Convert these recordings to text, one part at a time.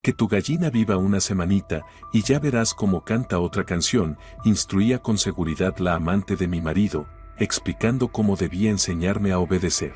Que tu gallina viva una semanita, y ya verás cómo canta otra canción, instruía con seguridad la amante de mi marido, explicando cómo debía enseñarme a obedecer.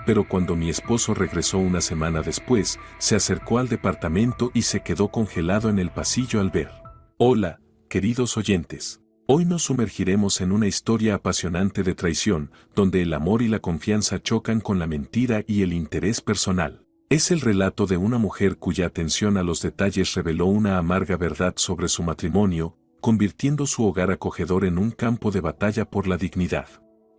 Pero cuando mi esposo regresó una semana después, se acercó al departamento y se quedó congelado en el pasillo al ver. Hola, queridos oyentes. Hoy nos sumergiremos en una historia apasionante de traición, donde el amor y la confianza chocan con la mentira y el interés personal. Es el relato de una mujer cuya atención a los detalles reveló una amarga verdad sobre su matrimonio, convirtiendo su hogar acogedor en un campo de batalla por la dignidad.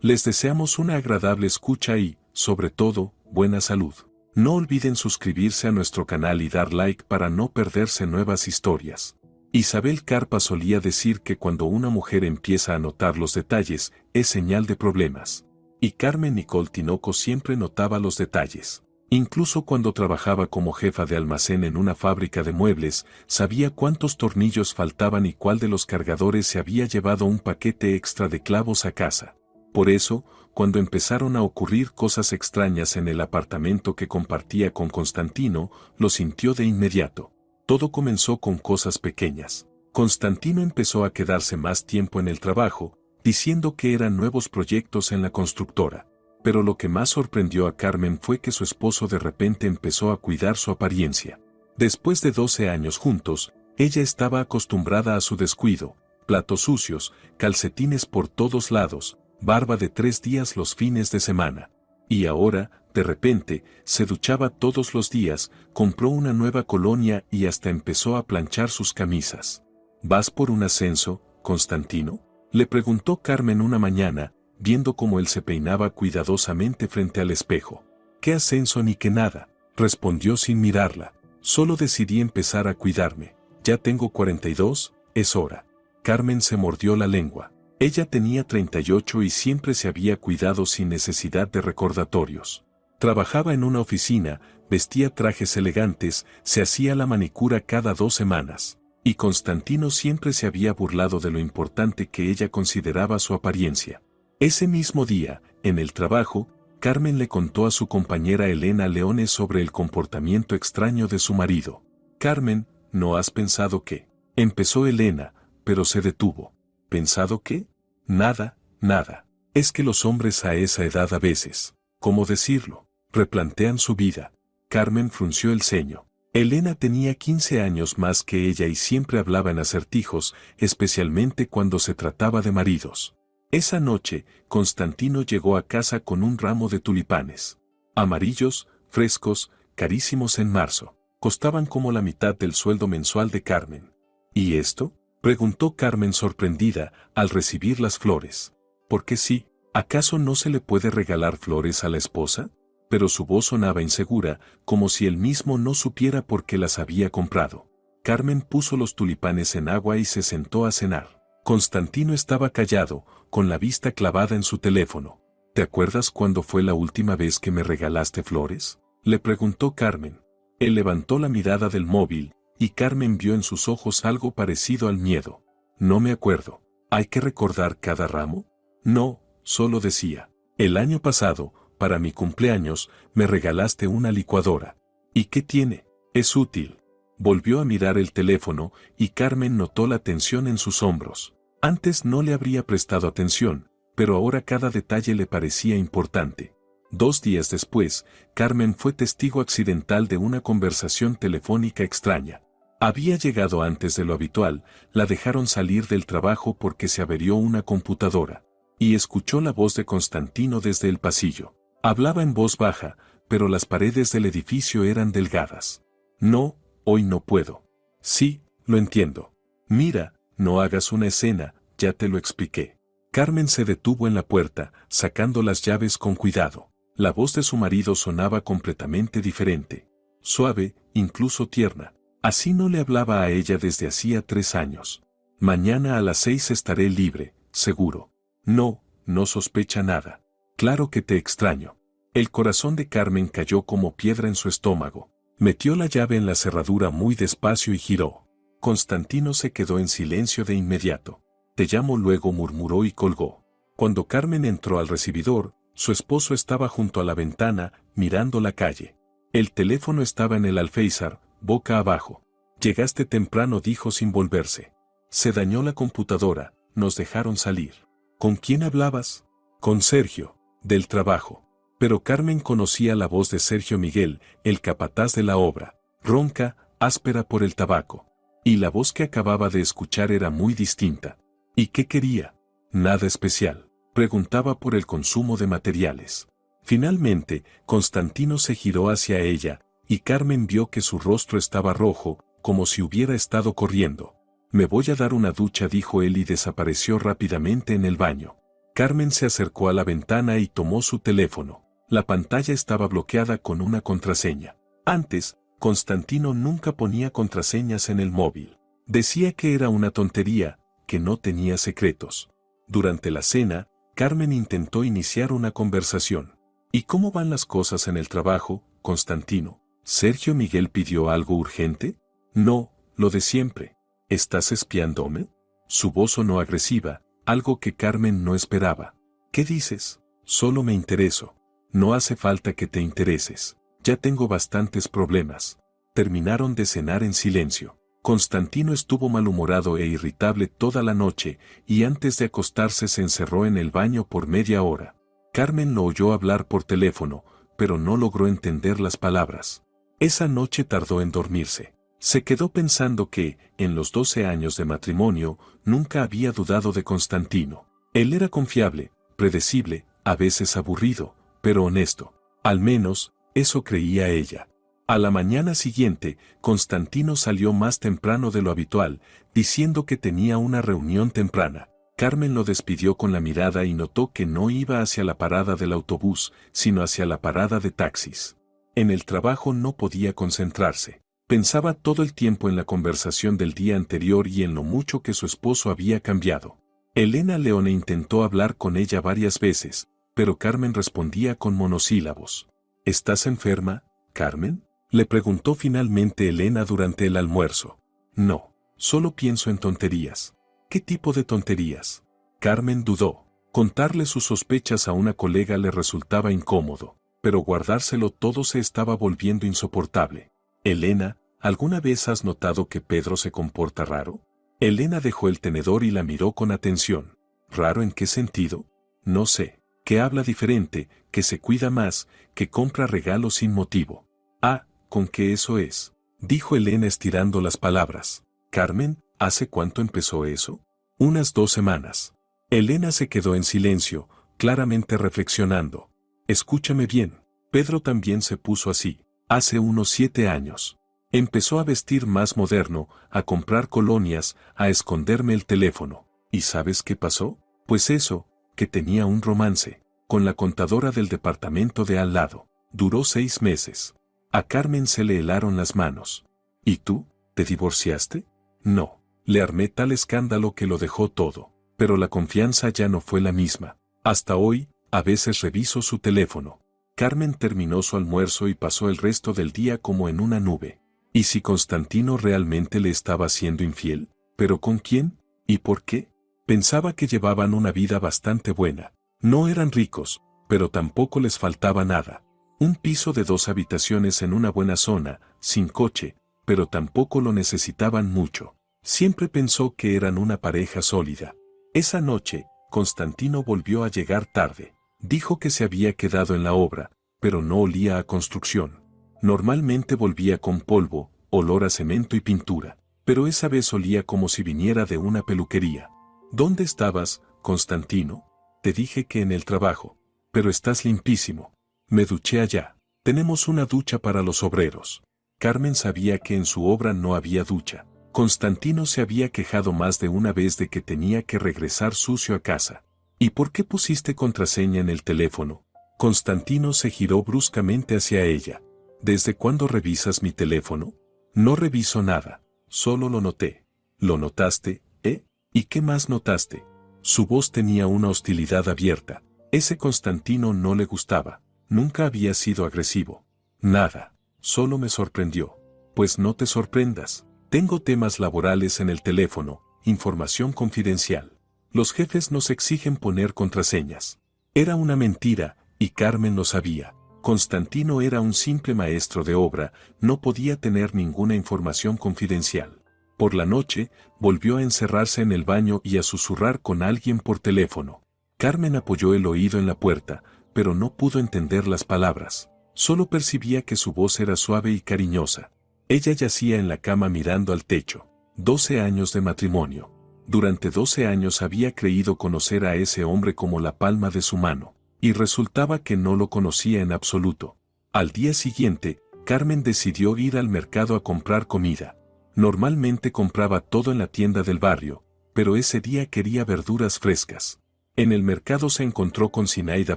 Les deseamos una agradable escucha y, sobre todo, buena salud. No olviden suscribirse a nuestro canal y dar like para no perderse nuevas historias. Isabel Carpa solía decir que cuando una mujer empieza a notar los detalles, es señal de problemas. Y Carmen Nicole Tinoco siempre notaba los detalles. Incluso cuando trabajaba como jefa de almacén en una fábrica de muebles, sabía cuántos tornillos faltaban y cuál de los cargadores se había llevado un paquete extra de clavos a casa. Por eso, cuando empezaron a ocurrir cosas extrañas en el apartamento que compartía con Constantino, lo sintió de inmediato. Todo comenzó con cosas pequeñas. Constantino empezó a quedarse más tiempo en el trabajo, diciendo que eran nuevos proyectos en la constructora. Pero lo que más sorprendió a Carmen fue que su esposo de repente empezó a cuidar su apariencia. Después de 12 años juntos, ella estaba acostumbrada a su descuido, platos sucios, calcetines por todos lados, barba de 3 días los fines de semana. Y ahora, de repente, se duchaba todos los días, compró una nueva colonia y hasta empezó a planchar sus camisas. ¿Vas por un ascenso, Constantino?, le preguntó Carmen una mañana, viendo cómo él se peinaba cuidadosamente frente al espejo. «¿Qué ascenso ni qué nada?», respondió sin mirarla. «Solo decidí empezar a cuidarme. Ya tengo 42, es hora». Carmen se mordió la lengua. Ella tenía 38 y siempre se había cuidado sin necesidad de recordatorios. Trabajaba en una oficina, vestía trajes elegantes, se hacía la manicura cada 2 semanas. Y Constantino siempre se había burlado de lo importante que ella consideraba su apariencia. Ese mismo día, en el trabajo, Carmen le contó a su compañera Elena Leones sobre el comportamiento extraño de su marido. «Carmen, ¿no has pensado qué?», empezó Elena, pero se detuvo. «¿Pensado qué? Nada, nada. Es que los hombres a esa edad a veces, ¿cómo decirlo?, replantean su vida». Carmen frunció el ceño. Elena tenía 15 años más que ella y siempre hablaba en acertijos, especialmente cuando se trataba de maridos. Esa noche, Constantino llegó a casa con un ramo de tulipanes. Amarillos, frescos, carísimos en marzo. Costaban como la mitad del sueldo mensual de Carmen. ¿Y esto?, preguntó Carmen sorprendida al recibir las flores. ¿Por qué sí? ¿Acaso no se le puede regalar flores a la esposa? Pero su voz sonaba insegura, como si él mismo no supiera por qué las había comprado. Carmen puso los tulipanes en agua y se sentó a cenar. Constantino estaba callado, con la vista clavada en su teléfono. «¿Te acuerdas cuándo fue la última vez que me regalaste flores?», le preguntó Carmen. Él levantó la mirada del móvil, y Carmen vio en sus ojos algo parecido al miedo. «No me acuerdo. ¿Hay que recordar cada ramo?». «No, solo decía, el año pasado, para mi cumpleaños, me regalaste una licuadora». «¿Y qué tiene? Es útil». Volvió a mirar el teléfono, y Carmen notó la tensión en sus hombros. Antes no le habría prestado atención, pero ahora cada detalle le parecía importante. 2 días después, Carmen fue testigo accidental de una conversación telefónica extraña. Había llegado antes de lo habitual, la dejaron salir del trabajo porque se averió una computadora. Y escuchó la voz de Constantino desde el pasillo. Hablaba en voz baja, pero las paredes del edificio eran delgadas. «No, hoy no puedo». «Sí, lo entiendo. Mira, no hagas una escena, ya te lo expliqué». Carmen se detuvo en la puerta, sacando las llaves con cuidado. La voz de su marido sonaba completamente diferente. Suave, incluso tierna. Así no le hablaba a ella desde hacía 3 años. «Mañana a las 6 estaré libre, seguro». «No, no sospecha nada. Claro que te extraño». El corazón de Carmen cayó como piedra en su estómago. Metió la llave en la cerradura muy despacio y giró. Constantino se quedó en silencio de inmediato. «Te llamo luego», murmuró y colgó. Cuando Carmen entró al recibidor, su esposo estaba junto a la ventana, mirando la calle. El teléfono estaba en el alféizar, boca abajo. Llegaste temprano, dijo sin volverse. Se dañó la computadora, nos dejaron salir. ¿Con quién hablabas? Con Sergio, del trabajo. Pero Carmen conocía la voz de Sergio Miguel, el capataz de la obra, ronca, áspera por el tabaco. Y la voz que acababa de escuchar era muy distinta. ¿Y qué quería? Nada especial. Preguntaba por el consumo de materiales. Finalmente, Constantino se giró hacia ella, y Carmen vio que su rostro estaba rojo, como si hubiera estado corriendo. Me voy a dar una ducha, dijo él y desapareció rápidamente en el baño. Carmen se acercó a la ventana y tomó su teléfono. La pantalla estaba bloqueada con una contraseña. Antes, Constantino nunca ponía contraseñas en el móvil. Decía que era una tontería, que no tenía secretos. Durante la cena, Carmen intentó iniciar una conversación. ¿Y cómo van las cosas en el trabajo, Constantino? ¿Sergio Miguel pidió algo urgente? No, lo de siempre. ¿Estás espiándome? Su voz sonó agresiva, algo que Carmen no esperaba. ¿Qué dices? Solo me intereso. No hace falta que te intereses. Ya tengo bastantes problemas. Terminaron de cenar en silencio. Constantino estuvo malhumorado e irritable toda la noche, y antes de acostarse se encerró en el baño por media hora. Carmen lo oyó hablar por teléfono, pero no logró entender las palabras. Esa noche tardó en dormirse. Se quedó pensando que, en los 12 años de matrimonio, nunca había dudado de Constantino. Él era confiable, predecible, a veces aburrido, pero honesto. Al menos, eso creía ella. A la mañana siguiente, Constantino salió más temprano de lo habitual, diciendo que tenía una reunión temprana. Carmen lo despidió con la mirada y notó que no iba hacia la parada del autobús, sino hacia la parada de taxis. En el trabajo no podía concentrarse. Pensaba todo el tiempo en la conversación del día anterior y en lo mucho que su esposo había cambiado. Elena Leone intentó hablar con ella varias veces, pero Carmen respondía con monosílabos. ¿Estás enferma, Carmen? Le preguntó finalmente Elena durante el almuerzo. No, solo pienso en tonterías. ¿Qué tipo de tonterías? Carmen dudó. Contarle sus sospechas a una colega le resultaba incómodo, pero guardárselo todo se estaba volviendo insoportable. Elena, ¿alguna vez has notado que Pedro se comporta raro? Elena dejó el tenedor y la miró con atención. ¿Raro en qué sentido? No sé, que habla diferente, que se cuida más, que compra regalos sin motivo. Ah, ¿con qué eso es? Dijo Elena estirando las palabras. Carmen, ¿hace cuánto empezó eso? Unas 2 semanas. Elena se quedó en silencio, claramente reflexionando. Escúchame bien, Pedro también se puso así. Hace unos 7 años. Empezó a vestir más moderno, a comprar colonias, a esconderme el teléfono. ¿Y sabes qué pasó? Pues eso, que tenía un romance, con la contadora del departamento de al lado. Duró 6 meses. A Carmen se le helaron las manos. ¿Y tú, te divorciaste? No. Le armé tal escándalo que lo dejó todo. Pero la confianza ya no fue la misma. Hasta hoy, a veces reviso su teléfono. Carmen terminó su almuerzo y pasó el resto del día como en una nube. ¿Y si Constantino realmente le estaba siendo infiel? ¿Pero con quién? ¿Y por qué? Pensaba que llevaban una vida bastante buena. No eran ricos, pero tampoco les faltaba nada. Un piso de 2 habitaciones en una buena zona, sin coche, pero tampoco lo necesitaban mucho. Siempre pensó que eran una pareja sólida. Esa noche, Constantino volvió a llegar tarde. Dijo que se había quedado en la obra, pero no olía a construcción. Normalmente volvía con polvo, olor a cemento y pintura, pero esa vez olía como si viniera de una peluquería. ¿Dónde estabas, Constantino? Te dije que en el trabajo. Pero estás limpísimo. Me duché allá. Tenemos una ducha para los obreros. Carmen sabía que en su obra no había ducha. Constantino se había quejado más de una vez de que tenía que regresar sucio a casa. ¿Y por qué pusiste contraseña en el teléfono? Constantino se giró bruscamente hacia ella. ¿Desde cuándo revisas mi teléfono? No reviso nada, solo lo noté. ¿Lo notaste, eh? ¿Y qué más notaste? Su voz tenía una hostilidad abierta. Ese Constantino no le gustaba. Nunca había sido agresivo. Nada, solo me sorprendió. Pues no te sorprendas. Tengo temas laborales en el teléfono, información confidencial. Los jefes nos exigen poner contraseñas. Era una mentira, y Carmen lo sabía. Constantino era un simple maestro de obra, no podía tener ninguna información confidencial. Por la noche, volvió a encerrarse en el baño y a susurrar con alguien por teléfono. Carmen apoyó el oído en la puerta, pero no pudo entender las palabras. Solo percibía que su voz era suave y cariñosa. Ella yacía en la cama mirando al techo. 12 años de matrimonio. Durante 12 años había creído conocer a ese hombre como la palma de su mano, y resultaba que no lo conocía en absoluto. Al día siguiente, Carmen decidió ir al mercado a comprar comida. Normalmente compraba todo en la tienda del barrio, pero ese día quería verduras frescas. En el mercado se encontró con Zinaida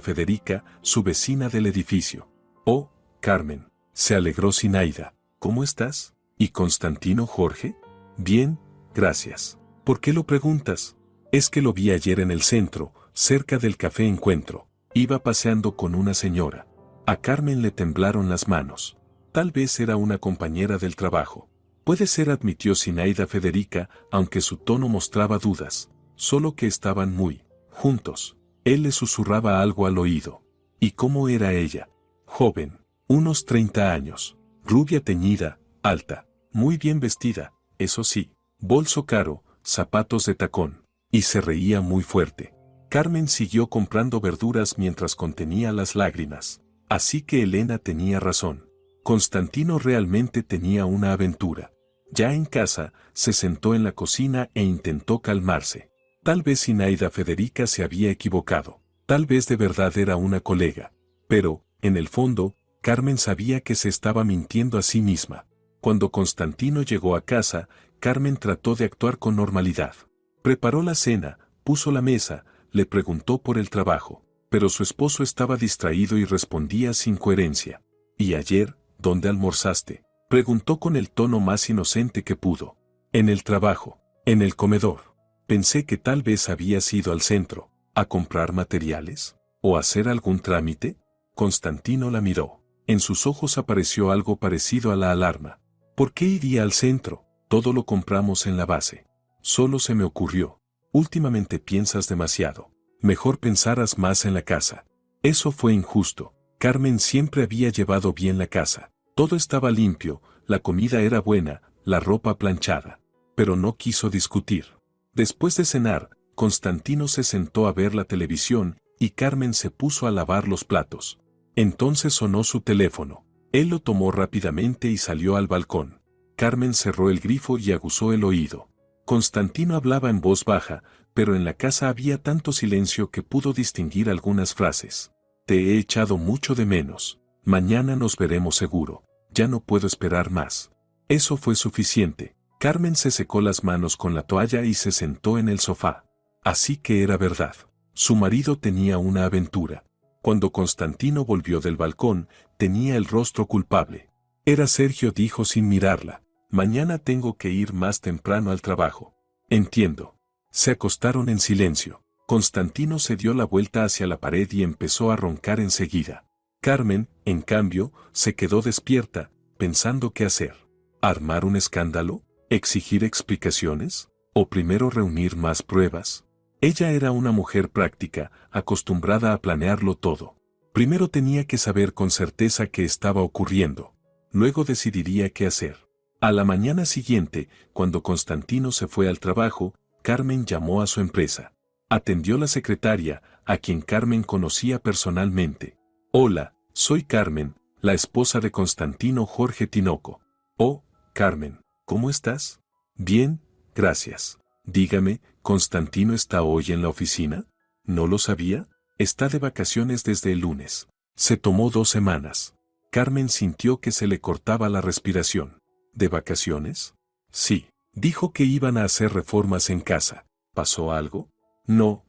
Federica, su vecina del edificio. «Oh, Carmen», se alegró Zinaida, «¿cómo estás? ¿Y Constantino Jorge?» «Bien, gracias». «¿Por qué lo preguntas?» «Es que lo vi ayer en el centro, cerca del Café Encuentro. Iba paseando con una señora». A Carmen le temblaron las manos. Tal vez era una compañera del trabajo. Puede ser, admitió Zinaida Federica, aunque su tono mostraba dudas. Solo que estaban muy juntos. Él le susurraba algo al oído. ¿Y cómo era ella? Joven, unos 30 años, rubia teñida, alta, muy bien vestida, eso sí, bolso caro, zapatos de tacón, y se reía muy fuerte. Carmen siguió comprando verduras mientras contenía las lágrimas. Así que Elena tenía razón. Constantino realmente tenía una aventura. Ya en casa, se sentó en la cocina e intentó calmarse. Tal vez Zinaida Federica se había equivocado. Tal vez de verdad era una colega. Pero, en el fondo, Carmen sabía que se estaba mintiendo a sí misma. Cuando Constantino llegó a casa, Carmen trató de actuar con normalidad. Preparó la cena, puso la mesa, le preguntó por el trabajo. Pero su esposo estaba distraído y respondía sin coherencia. «¿Y ayer, dónde almorzaste?», preguntó con el tono más inocente que pudo. «En el trabajo, en el comedor. Pensé que tal vez habías ido al centro, a comprar materiales, o hacer algún trámite». Constantino la miró. En sus ojos apareció algo parecido a la alarma. «¿Por qué iría al centro? Todo lo compramos en la base. Solo se me ocurrió. Últimamente piensas demasiado. Mejor pensaras más en la casa». Eso fue injusto. Carmen siempre había llevado bien la casa. Todo estaba limpio, la comida era buena, la ropa planchada. Pero no quiso discutir. Después de cenar, Constantino se sentó a ver la televisión y Carmen se puso a lavar los platos. Entonces sonó su teléfono. Él lo tomó rápidamente y salió al balcón. Carmen cerró el grifo y aguzó el oído. Constantino hablaba en voz baja, pero en la casa había tanto silencio que pudo distinguir algunas frases. «Te he echado mucho de menos. Mañana nos veremos seguro. Ya no puedo esperar más». Eso fue suficiente. Carmen se secó las manos con la toalla y se sentó en el sofá. Así que era verdad. Su marido tenía una aventura. Cuando Constantino volvió del balcón, tenía el rostro culpable. «Era Sergio», dijo sin mirarla. «Mañana tengo que ir más temprano al trabajo». «Entiendo». Se acostaron en silencio. Constantino se dio la vuelta hacia la pared y empezó a roncar enseguida. Carmen, en cambio, se quedó despierta, pensando qué hacer. ¿Armar un escándalo? ¿Exigir explicaciones? ¿O primero reunir más pruebas? Ella era una mujer práctica, acostumbrada a planearlo todo. Primero tenía que saber con certeza qué estaba ocurriendo. Luego decidiría qué hacer. A la mañana siguiente, cuando Constantino se fue al trabajo, Carmen llamó a su empresa. Atendió la secretaria, a quien Carmen conocía personalmente. «Hola, soy Carmen, la esposa de Constantino Jorge Tinoco». «Oh, Carmen, ¿cómo estás?» «Bien, gracias». «Dígame, ¿Constantino está hoy en la oficina?» «¿No lo sabía? Está de vacaciones desde el lunes. Se tomó 2 semanas». Carmen sintió que se le cortaba la respiración. ¿De vacaciones? Sí. Dijo que iban a hacer reformas en casa. ¿Pasó algo? No,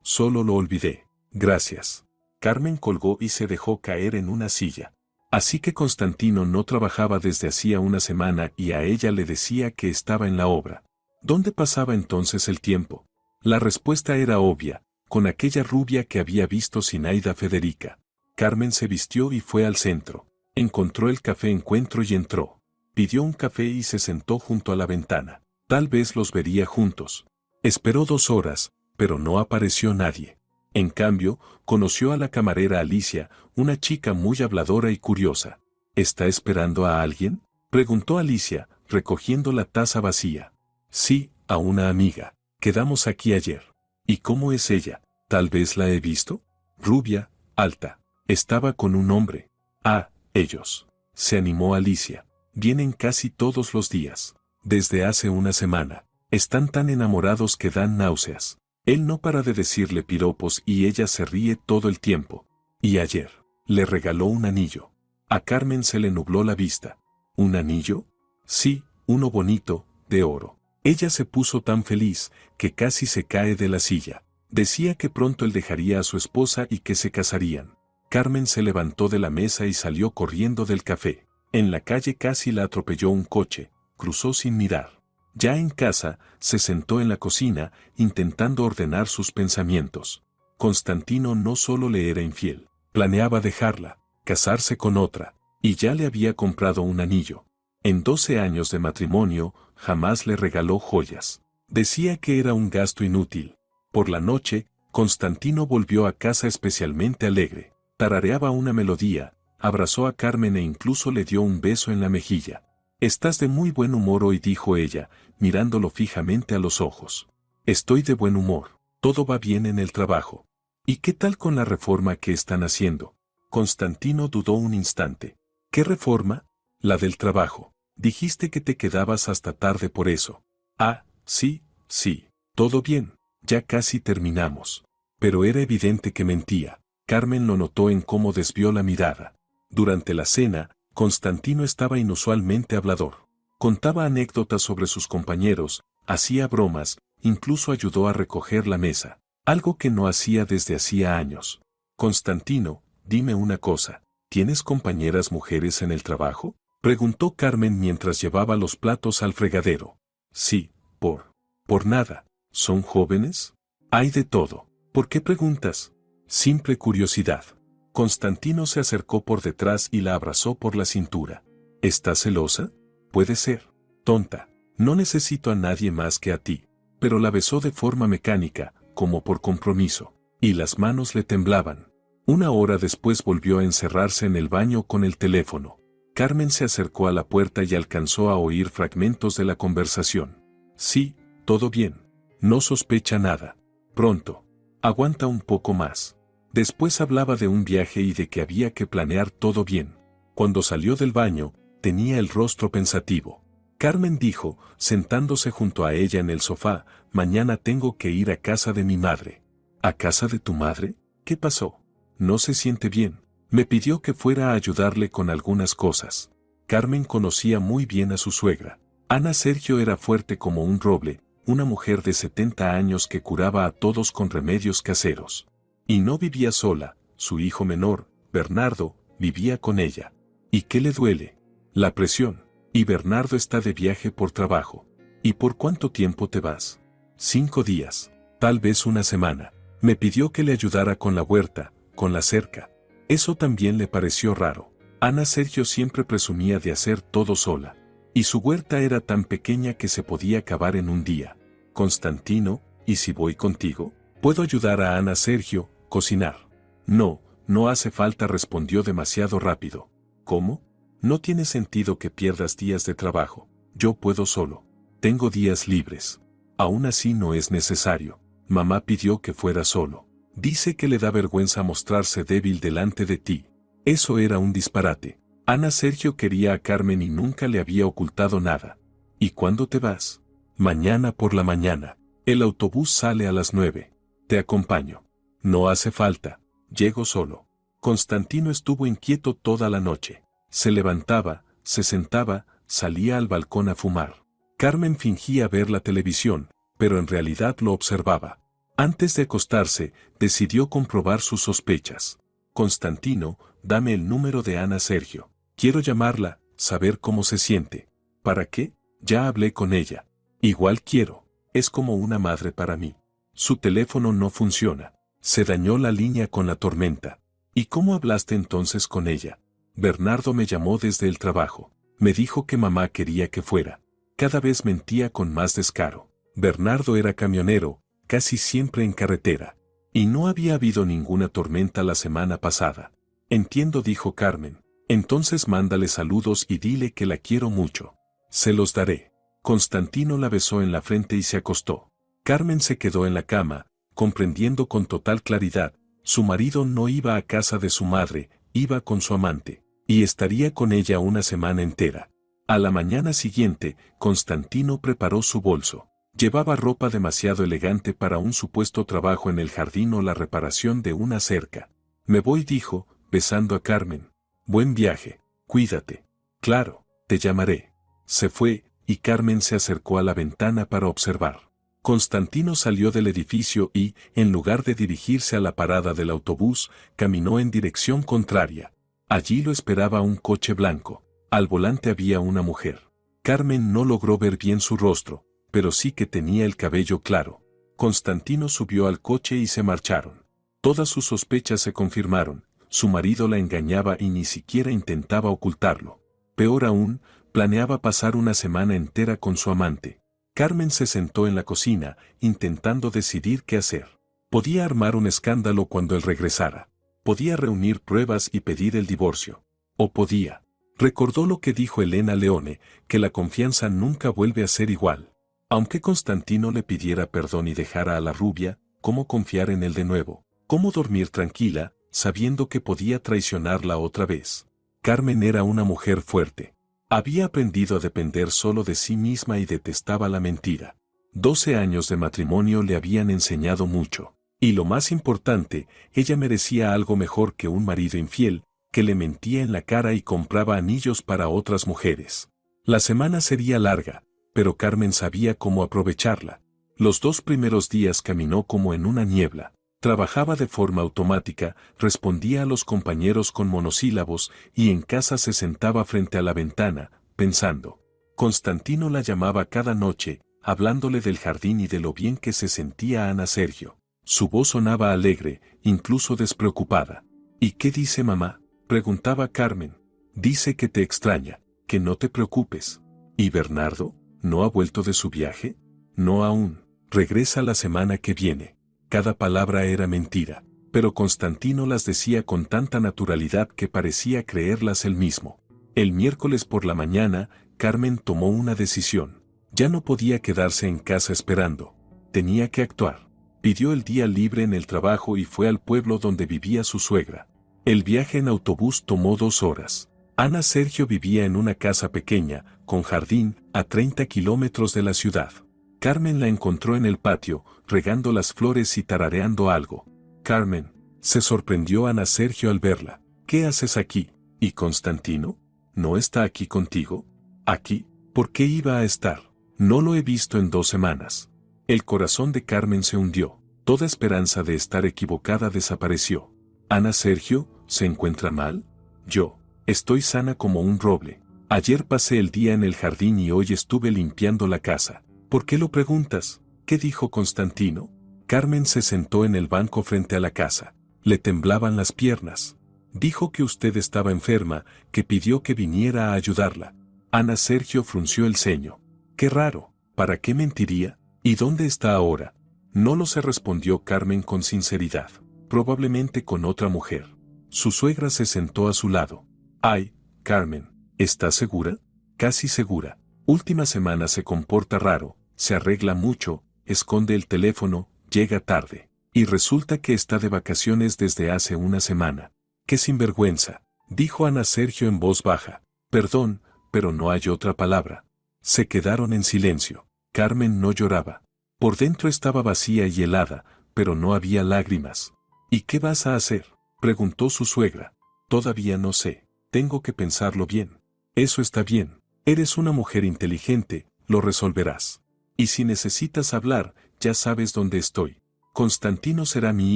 solo lo olvidé. Gracias. Carmen colgó y se dejó caer en una silla. Así que Constantino no trabajaba desde hacía una semana y a ella le decía que estaba en la obra. ¿Dónde pasaba entonces el tiempo? La respuesta era obvia, con aquella rubia que había visto Zinaida Federica. Carmen se vistió y fue al centro. Encontró el Café Encuentro y entró. Pidió un café y se sentó junto a la ventana. Tal vez los vería juntos. Esperó 2 horas, pero no apareció nadie. En cambio, conoció a la camarera Alicia, una chica muy habladora y curiosa. ¿Está esperando a alguien?, preguntó Alicia, recogiendo la taza vacía. Sí, a una amiga. Quedamos aquí ayer. ¿Y cómo es ella? ¿Tal vez la he visto? Rubia, alta. Estaba con un hombre. Ah, ellos. Se animó Alicia. Vienen casi todos los días. Desde hace una semana. Están tan enamorados que dan náuseas. Él no para de decirle piropos y ella se ríe todo el tiempo. Y ayer, le regaló un anillo. A Carmen se le nubló la vista. ¿Un anillo? Sí, uno bonito, de oro. Ella se puso tan feliz, que casi se cae de la silla. Decía que pronto él dejaría a su esposa y que se casarían. Carmen se levantó de la mesa y salió corriendo del café. En la calle casi la atropelló un coche, cruzó sin mirar. Ya en casa, se sentó en la cocina, intentando ordenar sus pensamientos. Constantino no solo le era infiel, planeaba dejarla, casarse con otra, y ya le había comprado un anillo. En 12 años de matrimonio, jamás le regaló joyas. Decía que era un gasto inútil. Por la noche, Constantino volvió a casa especialmente alegre. Tarareaba una melodía, abrazó a Carmen e incluso le dio un beso en la mejilla. «Estás de muy buen humor hoy», dijo ella, mirándolo fijamente a los ojos. «Estoy de buen humor. Todo va bien en el trabajo. ¿Y qué tal con la reforma que están haciendo?» Constantino dudó un instante. «¿Qué reforma?» «La del trabajo. Dijiste que te quedabas hasta tarde por eso». «Ah, sí, sí. Todo bien. Ya casi terminamos». Pero era evidente que mentía. Carmen lo notó en cómo desvió la mirada. Durante la cena, Constantino estaba inusualmente hablador. Contaba anécdotas sobre sus compañeros, hacía bromas, incluso ayudó a recoger la mesa, algo que no hacía desde hacía años. «Constantino, dime una cosa, ¿tienes compañeras mujeres en el trabajo?», preguntó Carmen mientras llevaba los platos al fregadero. «Sí, por nada. ¿Son jóvenes?». «Hay de todo. ¿Por qué preguntas?». «Simple curiosidad». Constantino se acercó por detrás y la abrazó por la cintura. «¿Estás celosa?». «Puede ser. Tonta. No necesito a nadie más que a ti». Pero la besó de forma mecánica, como por compromiso, y las manos le temblaban. Una hora después volvió a encerrarse en el baño con el teléfono. Carmen se acercó a la puerta y alcanzó a oír fragmentos de la conversación. «Sí, todo bien. No sospecha nada. Pronto. Aguanta un poco más». Después hablaba de un viaje y de que había que planear todo bien. Cuando salió del baño, tenía el rostro pensativo. Carmen dijo, sentándose junto a ella en el sofá: «Mañana tengo que ir a casa de mi madre». «¿A casa de tu madre? ¿Qué pasó?». «No se siente bien. Me pidió que fuera a ayudarle con algunas cosas». Carmen conocía muy bien a su suegra. Ana Sergio era fuerte como un roble, una mujer de 70 años que curaba a todos con remedios caseros. Y no vivía sola, su hijo menor, Bernardo, vivía con ella. ¿Y qué le duele? La presión. Y Bernardo está de viaje por trabajo. ¿Y por cuánto tiempo te vas? 5 días. Tal vez una semana. Me pidió que le ayudara con la huerta, con la cerca. Eso también le pareció raro. Ana Sergio siempre presumía de hacer todo sola. Y su huerta era tan pequeña que se podía acabar en un día. «Constantino, ¿y si voy contigo? Puedo ayudar a Ana Sergio, cocinar». «No, no hace falta», respondió demasiado rápido. «¿Cómo? No tiene sentido que pierdas días de trabajo. Yo puedo solo. Tengo días libres». «Aún así no es necesario. Mamá pidió que fuera solo. Dice que le da vergüenza mostrarse débil delante de ti». Eso era un disparate. Ana Sergio quería a Carmen y nunca le había ocultado nada. «¿Y cuándo te vas?». «Mañana por la mañana. El autobús sale a las 9. Te acompaño». «No hace falta. Llego solo». Constantino estuvo inquieto toda la noche. Se levantaba, se sentaba, salía al balcón a fumar. Carmen fingía ver la televisión, pero en realidad lo observaba. Antes de acostarse, decidió comprobar sus sospechas. «Constantino, dame el número de Ana Sergio. Quiero llamarla, saber cómo se siente». «¿Para qué? Ya hablé con ella». «Igual quiero. Es como una madre para mí». «Su teléfono no funciona. Se dañó la línea con la tormenta». «¿Y cómo hablaste entonces con ella?». «Bernardo me llamó desde el trabajo. Me dijo que mamá quería que fuera». Cada vez mentía con más descaro. Bernardo era camionero, casi siempre en carretera. Y no había habido ninguna tormenta la semana pasada. Entiendo, dijo Carmen. Entonces mándale saludos y dile que la quiero mucho. Se los daré. Constantino la besó en la frente y se acostó. Carmen se quedó en la cama, comprendiendo con total claridad, su marido no iba a casa de su madre, iba con su amante, y estaría con ella una semana entera. A la mañana siguiente, Constantino preparó su bolso. Llevaba ropa demasiado elegante para un supuesto trabajo en el jardín o la reparación de una cerca. Me voy, dijo, besando a Carmen. Buen viaje, cuídate. Claro, te llamaré. Se fue, y Carmen se acercó a la ventana para observar. Constantino salió del edificio y, en lugar de dirigirse a la parada del autobús, caminó en dirección contraria. Allí lo esperaba un coche blanco. Al volante había una mujer. Carmen no logró ver bien su rostro, pero sí que tenía el cabello claro. Constantino subió al coche y se marcharon. Todas sus sospechas se confirmaron. Su marido la engañaba y ni siquiera intentaba ocultarlo. Peor aún, planeaba pasar una semana entera con su amante. Carmen se sentó en la cocina, intentando decidir qué hacer. Podía armar un escándalo cuando él regresara. Podía reunir pruebas y pedir el divorcio. O podía. Recordó lo que dijo Elena Leone, que la confianza nunca vuelve a ser igual. Aunque Constantino le pidiera perdón y dejara a la rubia, ¿cómo confiar en él de nuevo? ¿Cómo dormir tranquila, sabiendo que podía traicionarla otra vez? Carmen era una mujer fuerte. Había aprendido a depender solo de sí misma y detestaba la mentira. 12 años de matrimonio le habían enseñado mucho. Y lo más importante, ella merecía algo mejor que un marido infiel, que le mentía en la cara y compraba anillos para otras mujeres. La semana sería larga, pero Carmen sabía cómo aprovecharla. Los 2 primeros días caminó como en una niebla. Trabajaba de forma automática, respondía a los compañeros con monosílabos y en casa se sentaba frente a la ventana, pensando. Constantino la llamaba cada noche, hablándole del jardín y de lo bien que se sentía Ana Sergio. Su voz sonaba alegre, incluso despreocupada. ¿Y qué dice mamá?, preguntaba Carmen. Dice que te extraña, que no te preocupes. ¿Y Bernardo? ¿No ha vuelto de su viaje? No aún. Regresa la semana que viene. Cada palabra era mentira, pero Constantino las decía con tanta naturalidad que parecía creerlas él mismo. El miércoles por la mañana, Carmen tomó una decisión. Ya no podía quedarse en casa esperando. Tenía que actuar. Pidió el día libre en el trabajo y fue al pueblo donde vivía su suegra. El viaje en autobús tomó 2 horas. Ana Sergio vivía en una casa pequeña, con jardín, a 30 kilómetros de la ciudad. Carmen la encontró en el patio, regando las flores y tarareando algo. Carmen, se sorprendió Ana Sergio al verla. ¿Qué haces aquí? ¿Y Constantino? ¿No está aquí contigo? ¿Aquí? ¿Por qué iba a estar? No lo he visto en 2 semanas. El corazón de Carmen se hundió. Toda esperanza de estar equivocada desapareció. Ana Sergio, ¿se encuentra mal? Yo, estoy sana como un roble. Ayer pasé el día en el jardín y hoy estuve limpiando la casa. ¿Por qué lo preguntas? ¿Qué dijo Constantino? Carmen se sentó en el banco frente a la casa. Le temblaban las piernas. Dijo que usted estaba enferma, que pidió que viniera a ayudarla. Ana Sergio frunció el ceño. Qué raro, ¿para qué mentiría? ¿Y dónde está ahora? No lo sé, respondió Carmen con sinceridad. Probablemente con otra mujer. Su suegra se sentó a su lado. Ay, Carmen, ¿estás segura? Casi segura. Última semana se comporta raro, se arregla mucho, esconde el teléfono, llega tarde. Y resulta que está de vacaciones desde hace una semana. ¡Qué sinvergüenza!, dijo Ana Sergio en voz baja. Perdón, pero no hay otra palabra. Se quedaron en silencio. Carmen no lloraba. Por dentro estaba vacía y helada, pero no había lágrimas. ¿Y qué vas a hacer?, preguntó su suegra. Todavía no sé. Tengo que pensarlo bien. Eso está bien. Eres una mujer inteligente, lo resolverás. Y si necesitas hablar, ya sabes dónde estoy. Constantino será mi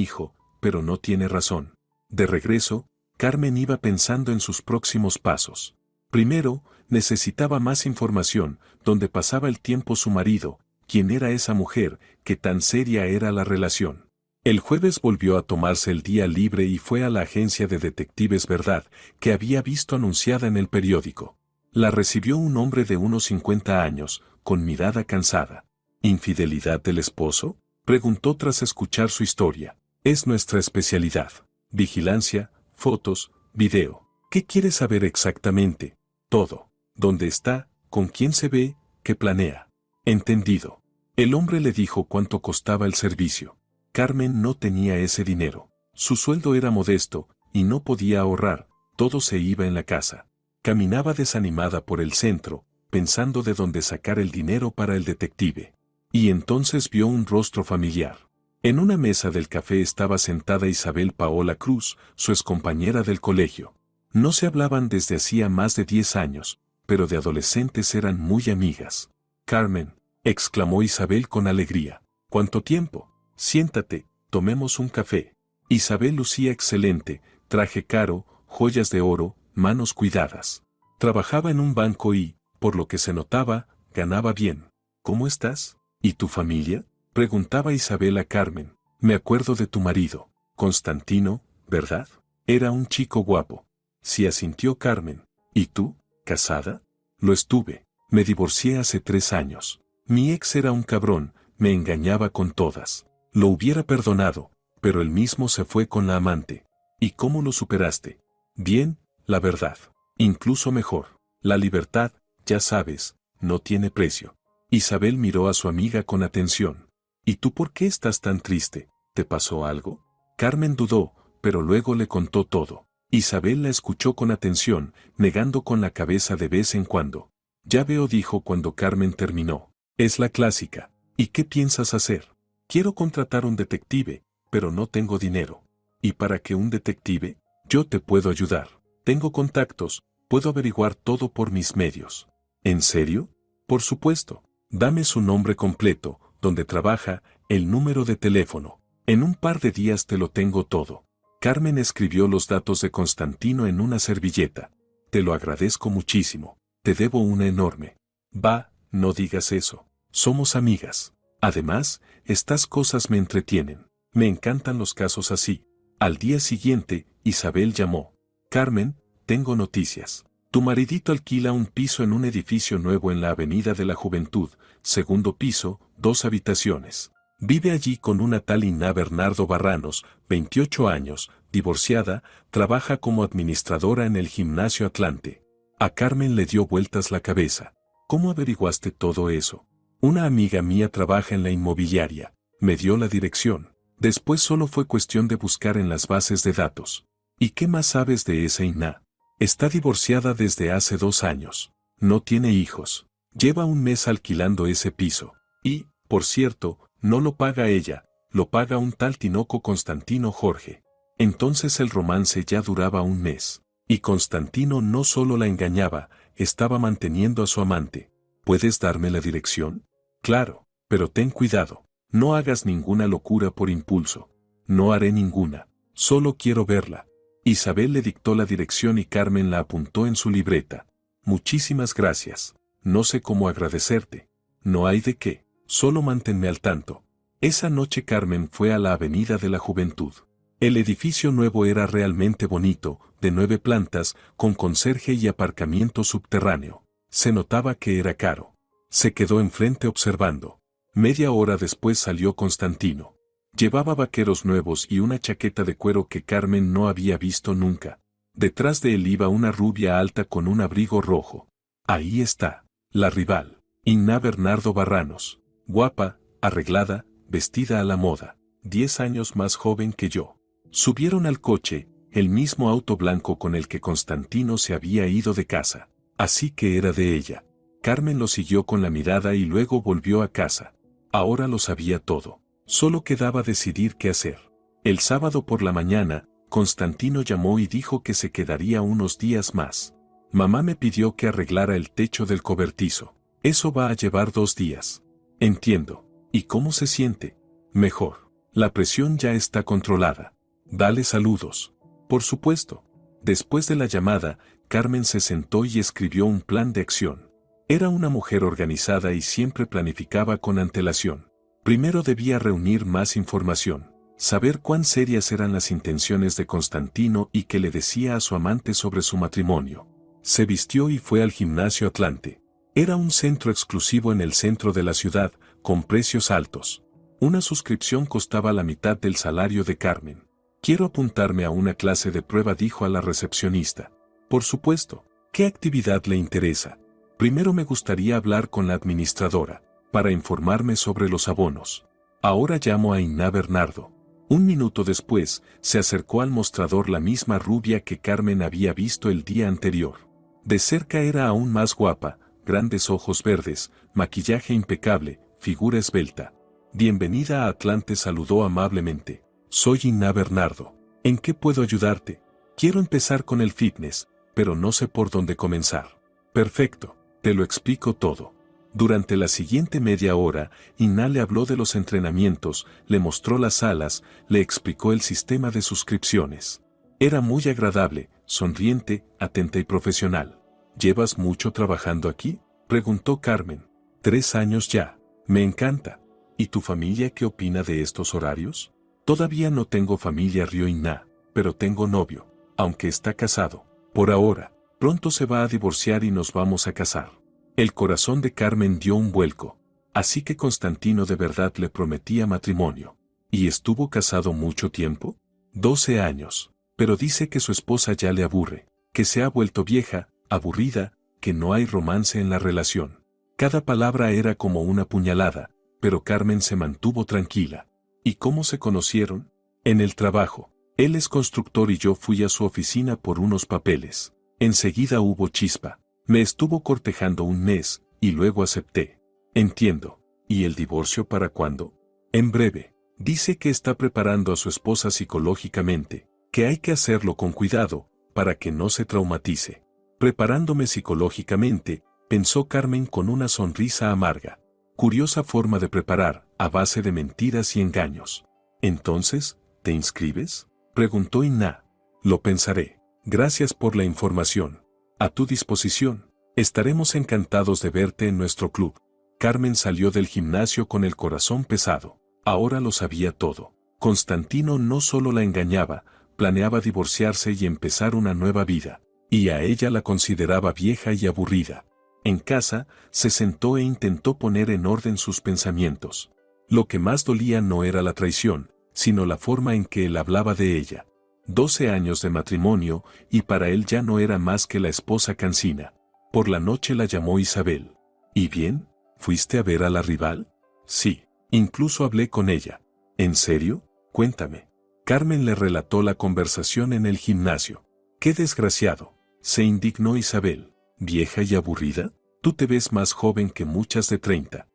hijo, pero no tiene razón. De regreso, Carmen iba pensando en sus próximos pasos. Primero, necesitaba más información, dónde pasaba el tiempo su marido, quién era esa mujer, qué tan seria era la relación. El jueves volvió a tomarse el día libre y fue a la agencia de detectives Verdad, que había visto anunciada en el periódico. La recibió un hombre de unos 50 años, con mirada cansada. ¿Infidelidad del esposo?, preguntó tras escuchar su historia. Es nuestra especialidad. Vigilancia, fotos, video. ¿Qué quieres saber exactamente? Todo. ¿Dónde está? ¿Con quién se ve? ¿Qué planea? Entendido. El hombre le dijo cuánto costaba el servicio. Carmen no tenía ese dinero. Su sueldo era modesto, y no podía ahorrar, todo se iba en la casa. Caminaba desanimada por el centro, pensando de dónde sacar el dinero para el detective. Y entonces vio un rostro familiar. En una mesa del café estaba sentada Isabel Paola Cruz, su excompañera del colegio. No se hablaban desde hacía más de 10 años, pero de adolescentes eran muy amigas. Carmen, exclamó Isabel con alegría. ¿Cuánto tiempo? Siéntate, tomemos un café. Isabel lucía excelente, traje caro, joyas de oro, manos cuidadas. Trabajaba en un banco y, por lo que se notaba, ganaba bien. ¿Cómo estás? ¿Y tu familia? Preguntaba Isabel a Carmen. Me acuerdo de tu marido, Constantino, ¿verdad? Era un chico guapo. Sí, asintió Carmen. ¿Y tú? ¿Casada? Lo estuve. Me divorcié hace 3 años. Mi ex era un cabrón, me engañaba con todas. Lo hubiera perdonado, pero él mismo se fue con la amante. ¿Y cómo lo superaste? Bien, la verdad. Incluso mejor. La libertad, ya sabes, no tiene precio. Isabel miró a su amiga con atención. ¿Y tú por qué estás tan triste? ¿Te pasó algo? Carmen dudó, pero luego le contó todo. Isabel la escuchó con atención, negando con la cabeza de vez en cuando. Ya veo, dijo cuando Carmen terminó. Es la clásica. ¿Y qué piensas hacer? Quiero contratar un detective, pero no tengo dinero. ¿Y para qué un detective? Yo te puedo ayudar. Tengo contactos, puedo averiguar todo por mis medios. ¿En serio? Por supuesto. Dame su nombre completo, donde trabaja, el número de teléfono. En un par de días te lo tengo todo. Carmen escribió los datos de Constantino en una servilleta. Te lo agradezco muchísimo. Te debo una enorme. Va, no digas eso. Somos amigas. Además, estas cosas me entretienen. Me encantan los casos así. Al día siguiente, Isabel llamó. Carmen, tengo noticias. Tu maridito alquila un piso en un edificio nuevo en la Avenida de la Juventud, segundo piso, 2 habitaciones. Vive allí con una tal Inna Bernardo Barranos, 28 años, divorciada, trabaja como administradora en el Gimnasio Atlante. A Carmen le dio vueltas la cabeza. ¿Cómo averiguaste todo eso? Una amiga mía trabaja en la inmobiliaria. Me dio la dirección. Después solo fue cuestión de buscar en las bases de datos. ¿Y qué más sabes de esa Inna? Está divorciada desde hace 2 años. No tiene hijos. Lleva un mes alquilando ese piso. Y, por cierto, no lo paga ella, lo paga un tal Tinoco Constantino Jorge. Entonces el romance ya duraba un mes. Y Constantino no solo la engañaba, estaba manteniendo a su amante. ¿Puedes darme la dirección? Claro, pero ten cuidado. No hagas ninguna locura por impulso. No haré ninguna. Solo quiero verla. Isabel le dictó la dirección y Carmen la apuntó en su libreta. Muchísimas gracias. No sé cómo agradecerte. No hay de qué. Solo manténme al tanto. Esa noche Carmen fue a la Avenida de la Juventud. El edificio nuevo era realmente bonito, de 9 plantas, con conserje y aparcamiento subterráneo. Se notaba que era caro. Se quedó enfrente observando. Media hora después salió Constantino. Llevaba vaqueros nuevos y una chaqueta de cuero que Carmen no había visto nunca. Detrás de él iba una rubia alta con un abrigo rojo. Ahí está, la rival, Inna Bernardo Barranos. Guapa, arreglada, vestida a la moda. 10 años más joven que yo. Subieron al coche, el mismo auto blanco con el que Constantino se había ido de casa. Así que era de ella. Carmen lo siguió con la mirada y luego volvió a casa. Ahora lo sabía todo. Solo quedaba decidir qué hacer. El sábado por la mañana, Constantino llamó y dijo que se quedaría unos días más. Mamá me pidió que arreglara el techo del cobertizo. Eso va a llevar 2 días. Entiendo. ¿Y cómo se siente? Mejor. La presión ya está controlada. Dale saludos. Por supuesto. Después de la llamada, Carmen se sentó y escribió un plan de acción. Era una mujer organizada y siempre planificaba con antelación. Primero debía reunir más información, saber cuán serias eran las intenciones de Constantino y qué le decía a su amante sobre su matrimonio. Se vistió y fue al Gimnasio Atlante. Era un centro exclusivo en el centro de la ciudad, con precios altos. Una suscripción costaba la mitad del salario de Carmen. Quiero apuntarme a una clase de prueba, dijo a la recepcionista. Por supuesto. ¿Qué actividad le interesa? Primero me gustaría hablar con la administradora, para informarme sobre los abonos. Ahora llamo a Inna Bernardo. Un minuto después, se acercó al mostrador la misma rubia que Carmen había visto el día anterior. De cerca era aún más guapa, grandes ojos verdes, maquillaje impecable, figura esbelta. Bienvenida a Atlante, saludó amablemente. Soy Inna Bernardo. ¿En qué puedo ayudarte? Quiero empezar con el fitness, pero no sé por dónde comenzar. Perfecto, te lo explico todo. Durante la siguiente media hora, Inna le habló de los entrenamientos, le mostró las salas, le explicó el sistema de suscripciones. Era muy agradable, sonriente, atenta y profesional. ¿Llevas mucho trabajando aquí?, preguntó Carmen. 3 años ya. Me encanta. ¿Y tu familia qué opina de estos horarios? Todavía no tengo familia, rió Inna, pero tengo novio, aunque está casado. Por ahora, pronto se va a divorciar y nos vamos a casar. El corazón de Carmen dio un vuelco. Así que Constantino de verdad le prometía matrimonio. ¿Y estuvo casado mucho tiempo? 12 años. Pero dice que su esposa ya le aburre, que se ha vuelto vieja, aburrida, que no hay romance en la relación. Cada palabra era como una puñalada, pero Carmen se mantuvo tranquila. ¿Y cómo se conocieron? En el trabajo. Él es constructor y yo fui a su oficina por unos papeles. Enseguida hubo chispa. Me estuvo cortejando un mes, y luego acepté. Entiendo. ¿Y el divorcio para cuándo? En breve. Dice que está preparando a su esposa psicológicamente, que hay que hacerlo con cuidado, para que no se traumatice. Preparándome psicológicamente, pensó Carmen con una sonrisa amarga. Curiosa forma de preparar, a base de mentiras y engaños. Entonces, ¿te inscribes?, preguntó Inna. Lo pensaré. Gracias por la información. A tu disposición. Estaremos encantados de verte en nuestro club. Carmen salió del gimnasio con el corazón pesado. Ahora lo sabía todo. Constantino no solo la engañaba, planeaba divorciarse y empezar una nueva vida. Y a ella la consideraba vieja y aburrida. En casa, se sentó e intentó poner en orden sus pensamientos. Lo que más dolía no era la traición, sino la forma en que él hablaba de ella. 12 años de matrimonio, y para él ya no era más que la esposa cansina. Por la noche la llamó Isabel. ¿Y bien? ¿Fuiste a ver a la rival? Sí, incluso hablé con ella. ¿En serio? Cuéntame. Carmen le relató la conversación en el gimnasio. ¡Qué desgraciado!, se indignó Isabel. ¿Vieja y aburrida? Tú te ves más joven que muchas de 30.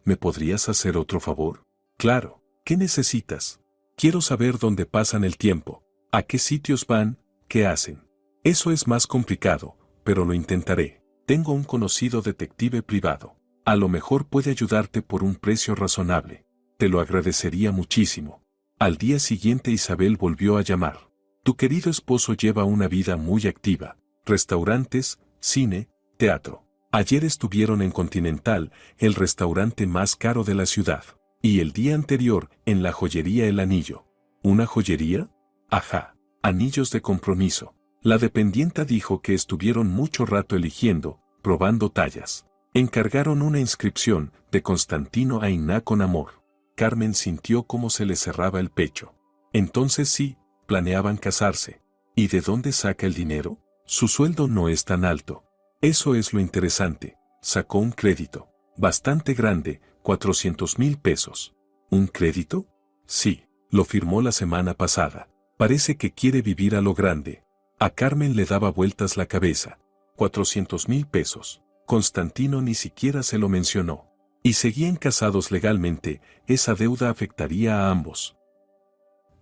¿Me podrías hacer otro favor? Claro. ¿Qué necesitas? Quiero saber dónde pasan el tiempo, a qué sitios van, qué hacen. Eso es más complicado, pero lo intentaré. Tengo un conocido detective privado. A lo mejor puede ayudarte por un precio razonable. Te lo agradecería muchísimo. Al día siguiente Isabel volvió a llamar. Tu querido esposo lleva una vida muy activa. Restaurantes, cine, teatro. Ayer estuvieron en Continental, el restaurante más caro de la ciudad. Y el día anterior, en la joyería El Anillo. ¿Una joyería? Ajá. Anillos de compromiso. La dependienta dijo que estuvieron mucho rato eligiendo, probando tallas. Encargaron una inscripción, de Constantino a Inna con amor. Carmen sintió cómo se le cerraba el pecho. Entonces sí, planeaban casarse. ¿Y de dónde saca el dinero? Su sueldo no es tan alto. Eso es lo interesante. Sacó un crédito. Bastante grande, 400,000 pesos. ¿Un crédito? Sí, lo firmó la semana pasada. Parece que quiere vivir a lo grande. A Carmen le daba vueltas la cabeza. 400,000 pesos. Constantino ni siquiera se lo mencionó. Y seguían casados legalmente, esa deuda afectaría a ambos.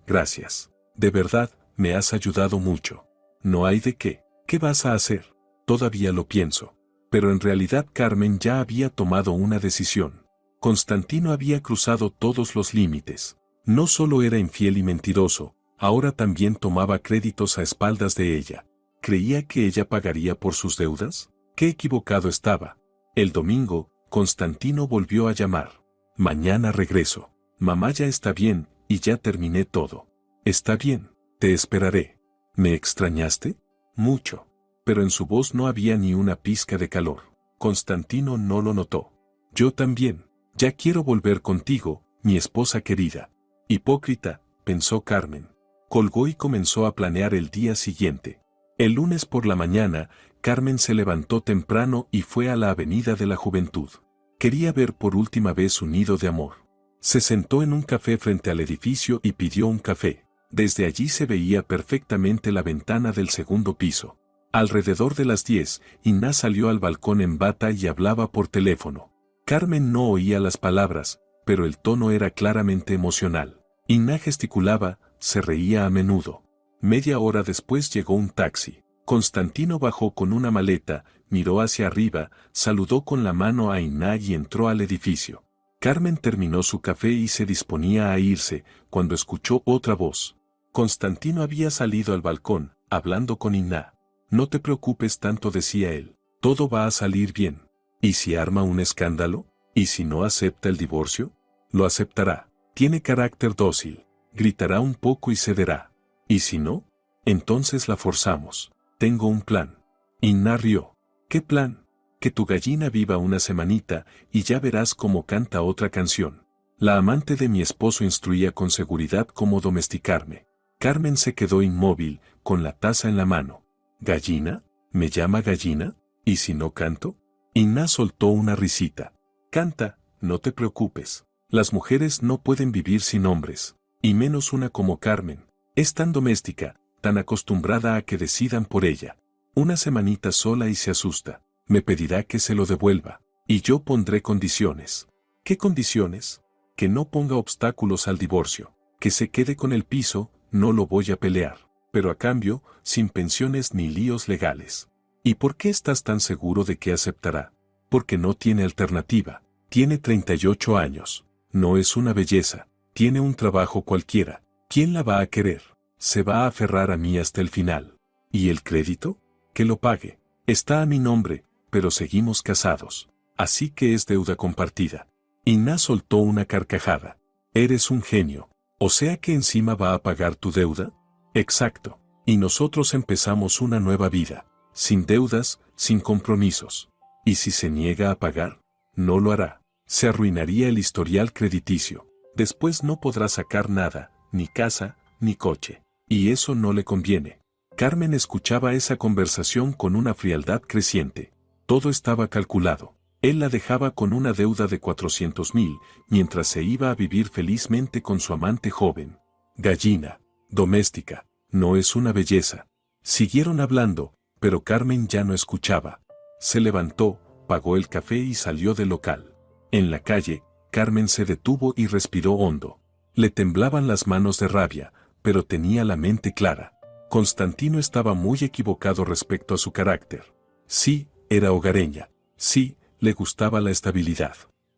Gracias. De verdad, me has ayudado mucho. No hay de qué. ¿Qué vas a hacer? Todavía lo pienso. Pero en realidad Carmen ya había tomado una decisión. Constantino había cruzado todos los límites. No solo era infiel y mentiroso, ahora también tomaba créditos a espaldas de ella. ¿Creía que ella pagaría por sus deudas? ¡Qué equivocado estaba! El domingo, Constantino volvió a llamar. Mañana regreso. Mamá ya está bien, y ya terminé todo. Está bien, te esperaré. ¿Me extrañaste? Mucho. Pero en su voz no había ni una pizca de calor. Constantino no lo notó. Yo también. Ya quiero volver contigo, mi esposa querida. Hipócrita, pensó Carmen. Colgó y comenzó a planear el día siguiente. El lunes por la mañana, Carmen se levantó temprano y fue a la Avenida de la Juventud. Quería ver por última vez su nido de amor. Se sentó en un café frente al edificio y pidió un café. Desde allí se veía perfectamente la ventana del segundo piso. Alrededor de las 10, Inna salió al balcón en bata y hablaba por teléfono. Carmen no oía las palabras, pero el tono era claramente emocional. Inna gesticulaba, se reía a menudo. Media hora después llegó un taxi. Constantino bajó con una maleta, miró hacia arriba, saludó con la mano a Inna y entró al edificio. Carmen terminó su café y se disponía a irse, cuando escuchó otra voz. Constantino había salido al balcón, hablando con Inna. No te preocupes tanto, decía él. Todo va a salir bien. ¿Y si arma un escándalo? ¿Y si no acepta el divorcio? Lo aceptará. Tiene carácter dócil. Gritará un poco y cederá. ¿Y si no? Entonces la forzamos. Tengo un plan. Inna rió. ¿Qué plan? Que tu gallina viva una semanita y ya verás cómo canta otra canción. La amante de mi esposo instruía con seguridad cómo domesticarme. Carmen se quedó inmóvil, con la taza en la mano. ¿Gallina? ¿Me llama gallina? ¿Y si no canto? Inna soltó una risita. Canta, no te preocupes. Las mujeres no pueden vivir sin hombres, y menos una como Carmen. Es tan doméstica, tan acostumbrada a que decidan por ella. Una semanita sola y se asusta. Me pedirá que se lo devuelva, y yo pondré condiciones. ¿Qué condiciones? Que no ponga obstáculos al divorcio, que se quede con el piso, no lo voy a pelear, pero a cambio, sin pensiones ni líos legales. ¿Y por qué estás tan seguro de que aceptará? Porque no tiene alternativa. Tiene 38 años. No es una belleza. Tiene un trabajo cualquiera. ¿Quién la va a querer? Se va a aferrar a mí hasta el final. ¿Y el crédito? Que lo pague. Está a mi nombre, pero seguimos casados. Así que es deuda compartida. Inna soltó una carcajada. Eres un genio. O sea que encima va a pagar tu deuda. Exacto. Y nosotros empezamos una nueva vida. Sin deudas, sin compromisos. ¿Y si se niega a pagar? No lo hará. Se arruinaría el historial crediticio. Después no podrá sacar nada, ni casa, ni coche. Y eso no le conviene. Carmen escuchaba esa conversación con una frialdad creciente. Todo estaba calculado. Él la dejaba con una deuda de 400.000, mientras se iba a vivir felizmente con su amante joven. Gallina, doméstica, no es una belleza. Siguieron hablando, pero Carmen ya no escuchaba. Se levantó, pagó el café y salió del local. En la calle, Carmen se detuvo y respiró hondo. Le temblaban las manos de rabia, pero tenía la mente clara. Constantino estaba muy equivocado respecto a su carácter. Sí, era hogareña. Sí, le gustaba la estabilidad.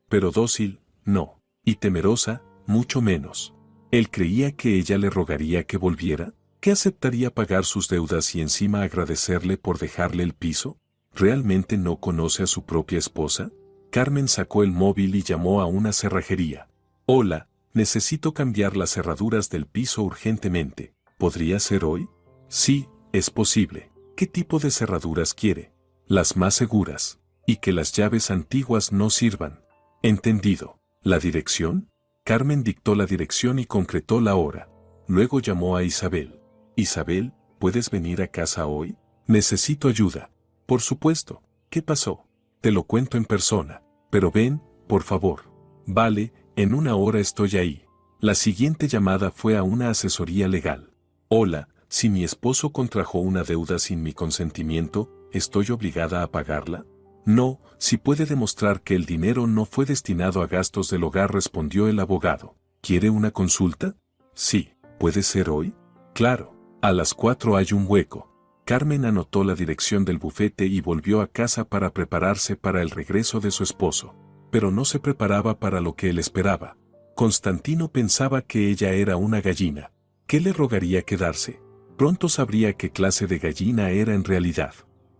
Pero dócil, no. Y temerosa, mucho menos. Él creía que ella le rogaría que volviera, que aceptaría pagar sus deudas y encima agradecerle por dejarle el piso. ¿Realmente no conoce a su propia esposa? Carmen sacó el móvil y llamó a una cerrajería. Hola, necesito cambiar las cerraduras del piso urgentemente. ¿Podría ser hoy? Sí, es posible. ¿Qué tipo de cerraduras quiere? Las más seguras. Y que las llaves antiguas no sirvan. Entendido. ¿La dirección? Carmen dictó la dirección y concretó la hora. Luego llamó a Isabel. Isabel, ¿puedes venir a casa hoy? Necesito ayuda. Por supuesto. ¿Qué pasó? Te lo cuento en persona. Pero ven, por favor. Vale, en una hora estoy ahí. La siguiente llamada fue a una asesoría legal. Hola, si mi esposo contrajo una deuda sin mi consentimiento, ¿estoy obligada a pagarla? No, si puede demostrar que el dinero no fue destinado a gastos del hogar, respondió el abogado. ¿Quiere una consulta? Sí, ¿puede ser hoy? Claro, a las 4 hay un hueco. Carmen anotó la dirección del bufete y volvió a casa para prepararse para el regreso de su esposo. Pero no se preparaba para lo que él esperaba. Constantino pensaba que ella era una gallina. ¿Qué le rogaría quedarse? Pronto sabría qué clase de gallina era en realidad.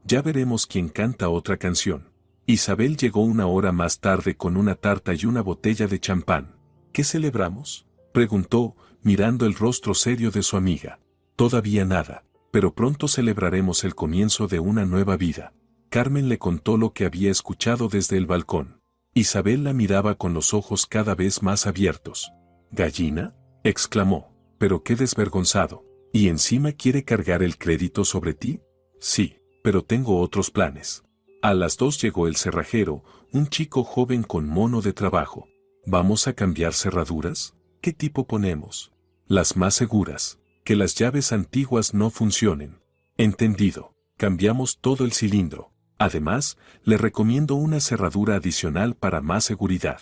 Ya veremos quién canta otra canción. Isabel llegó una hora más tarde con una tarta y una botella de champán. ¿Qué celebramos?, preguntó, mirando el rostro serio de su amiga. Todavía nada, pero pronto celebraremos el comienzo de una nueva vida. Carmen le contó lo que había escuchado desde el balcón. Isabel la miraba con los ojos cada vez más abiertos. ¿Gallina?, exclamó. Pero qué desvergonzado. ¿Y encima quiere cargar el crédito sobre ti? Sí, pero tengo otros planes. A las 2 llegó el cerrajero, un chico joven con mono de trabajo. ¿Vamos a cambiar cerraduras? ¿Qué tipo ponemos? Las más seguras. Que las llaves antiguas no funcionen. Entendido. Cambiamos todo el cilindro. Además, le recomiendo una cerradura adicional para más seguridad.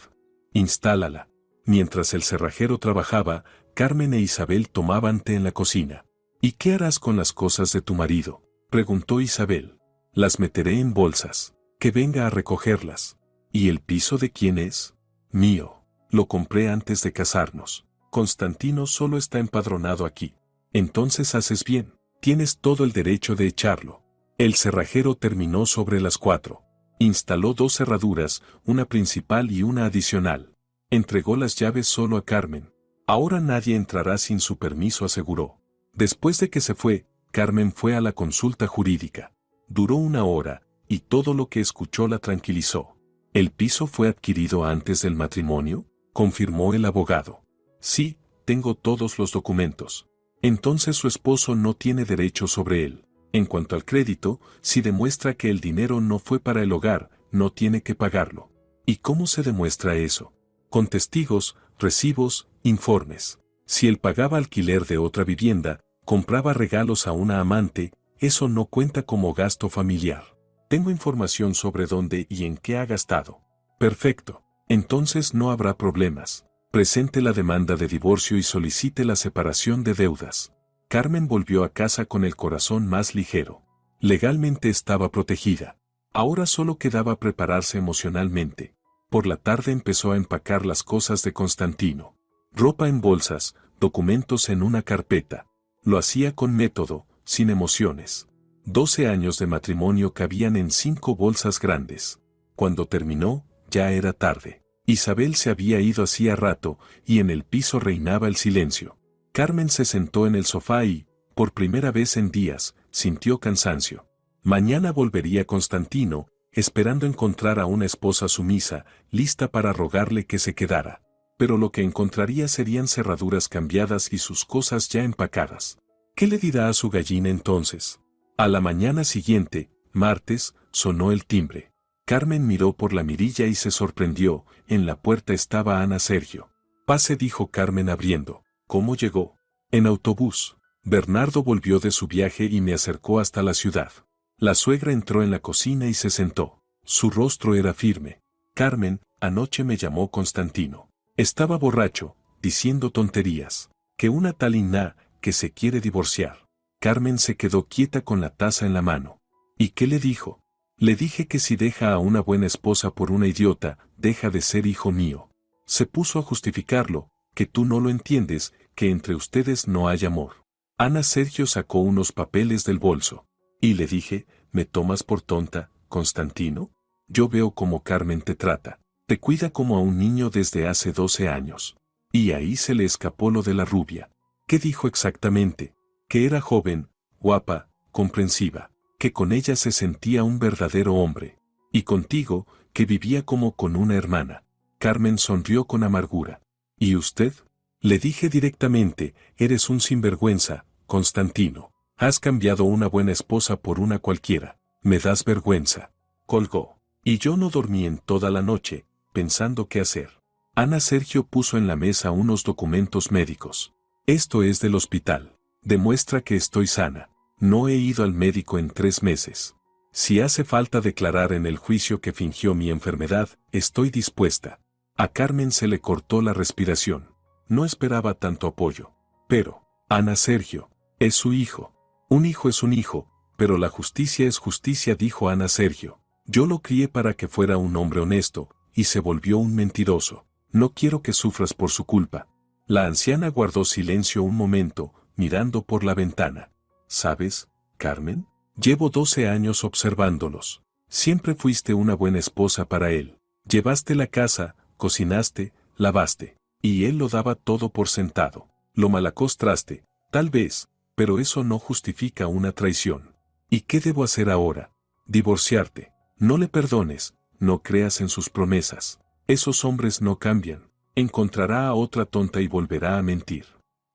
Instálala. Mientras el cerrajero trabajaba, Carmen e Isabel tomaban té en la cocina. ¿Y qué harás con las cosas de tu marido?, preguntó Isabel. Las meteré en bolsas. Que venga a recogerlas. ¿Y el piso de quién es? Mío. Lo compré antes de casarnos. Constantino solo está empadronado aquí. Entonces haces bien. Tienes todo el derecho de echarlo. El cerrajero terminó sobre las 4. Instaló 2 cerraduras, una principal y una adicional. Entregó las llaves solo a Carmen. Ahora nadie entrará sin su permiso, aseguró. Después de que se fue, Carmen fue a la consulta jurídica. Duró 1 hora, y todo lo que escuchó la tranquilizó. ¿El piso fue adquirido antes del matrimonio?, confirmó el abogado. Sí, tengo todos los documentos. Entonces su esposo no tiene derecho sobre él. En cuanto al crédito, si demuestra que el dinero no fue para el hogar, no tiene que pagarlo. ¿Y cómo se demuestra eso? Con testigos, recibos, informes. Si él pagaba alquiler de otra vivienda, compraba regalos a una amante, eso no cuenta como gasto familiar. Tengo información sobre dónde y en qué ha gastado. Perfecto. Entonces no habrá problemas. Presente la demanda de divorcio y solicite la separación de deudas. Carmen volvió a casa con el corazón más ligero. Legalmente estaba protegida. Ahora solo quedaba prepararse emocionalmente. Por la tarde empezó a empacar las cosas de Constantino. Ropa en bolsas, documentos en una carpeta. Lo hacía con método, sin emociones. 12 años de matrimonio cabían en 5 bolsas grandes. Cuando terminó, ya era tarde. Isabel se había ido hacía rato, y en el piso reinaba el silencio. Carmen se sentó en el sofá y, por primera vez en días, sintió cansancio. Mañana volvería Constantino, esperando encontrar a una esposa sumisa, lista para rogarle que se quedara. Pero lo que encontraría serían cerraduras cambiadas y sus cosas ya empacadas. ¿Qué le dirá a su gallina entonces? A la mañana siguiente, martes, sonó el timbre. Carmen miró por la mirilla y se sorprendió. En la puerta estaba Ana Sergio. Pase, dijo Carmen abriendo. ¿Cómo llegó? En autobús. Bernardo volvió de su viaje y me acercó hasta la ciudad. La suegra entró en la cocina y se sentó. Su rostro era firme. Carmen, anoche me llamó Constantino. Estaba borracho, diciendo tonterías. Que una tal Inna, que se quiere divorciar. Carmen se quedó quieta con la taza en la mano. ¿Y qué le dijo? Le dije que si deja a una buena esposa por una idiota, deja de ser hijo mío. Se puso a justificarlo, que tú no lo entiendes, que entre ustedes no hay amor. Ana Sergio sacó unos papeles del bolso. Y le dije, ¿me tomas por tonta, Constantino? Yo veo cómo Carmen te trata. Te cuida como a un niño desde hace 12 años. Y ahí se le escapó lo de la rubia. ¿Qué dijo exactamente? Que era joven, guapa, comprensiva. Que con ella se sentía un verdadero hombre. Y contigo, que vivía como con una hermana. Carmen sonrió con amargura. ¿Y usted? Le dije directamente, eres un sinvergüenza, Constantino. Has cambiado una buena esposa por una cualquiera. Me das vergüenza. Colgó. Y yo no dormí en toda la noche, pensando qué hacer. Ana Sergio puso en la mesa unos documentos médicos. Esto es del hospital. Demuestra que estoy sana. No he ido al médico en 3 meses. Si hace falta declarar en el juicio que fingió mi enfermedad, estoy dispuesta. A Carmen se le cortó la respiración. No esperaba tanto apoyo. Pero, Ana Sergio, es su hijo. Un hijo es un hijo, pero la justicia es justicia, dijo Ana Sergio. Yo lo crié para que fuera un hombre honesto, y se volvió un mentiroso. No quiero que sufras por su culpa. La anciana guardó silencio un momento, mirando por la ventana. ¿Sabes, Carmen? Llevo 12 años observándolos. Siempre fuiste una buena esposa para él. Llevaste la casa, cocinaste, lavaste. Y él lo daba todo por sentado. Lo malacostraste, tal vez, pero eso no justifica una traición. ¿Y qué debo hacer ahora? Divorciarte. No le perdones, no creas en sus promesas. Esos hombres no cambian. Encontrará a otra tonta y volverá a mentir.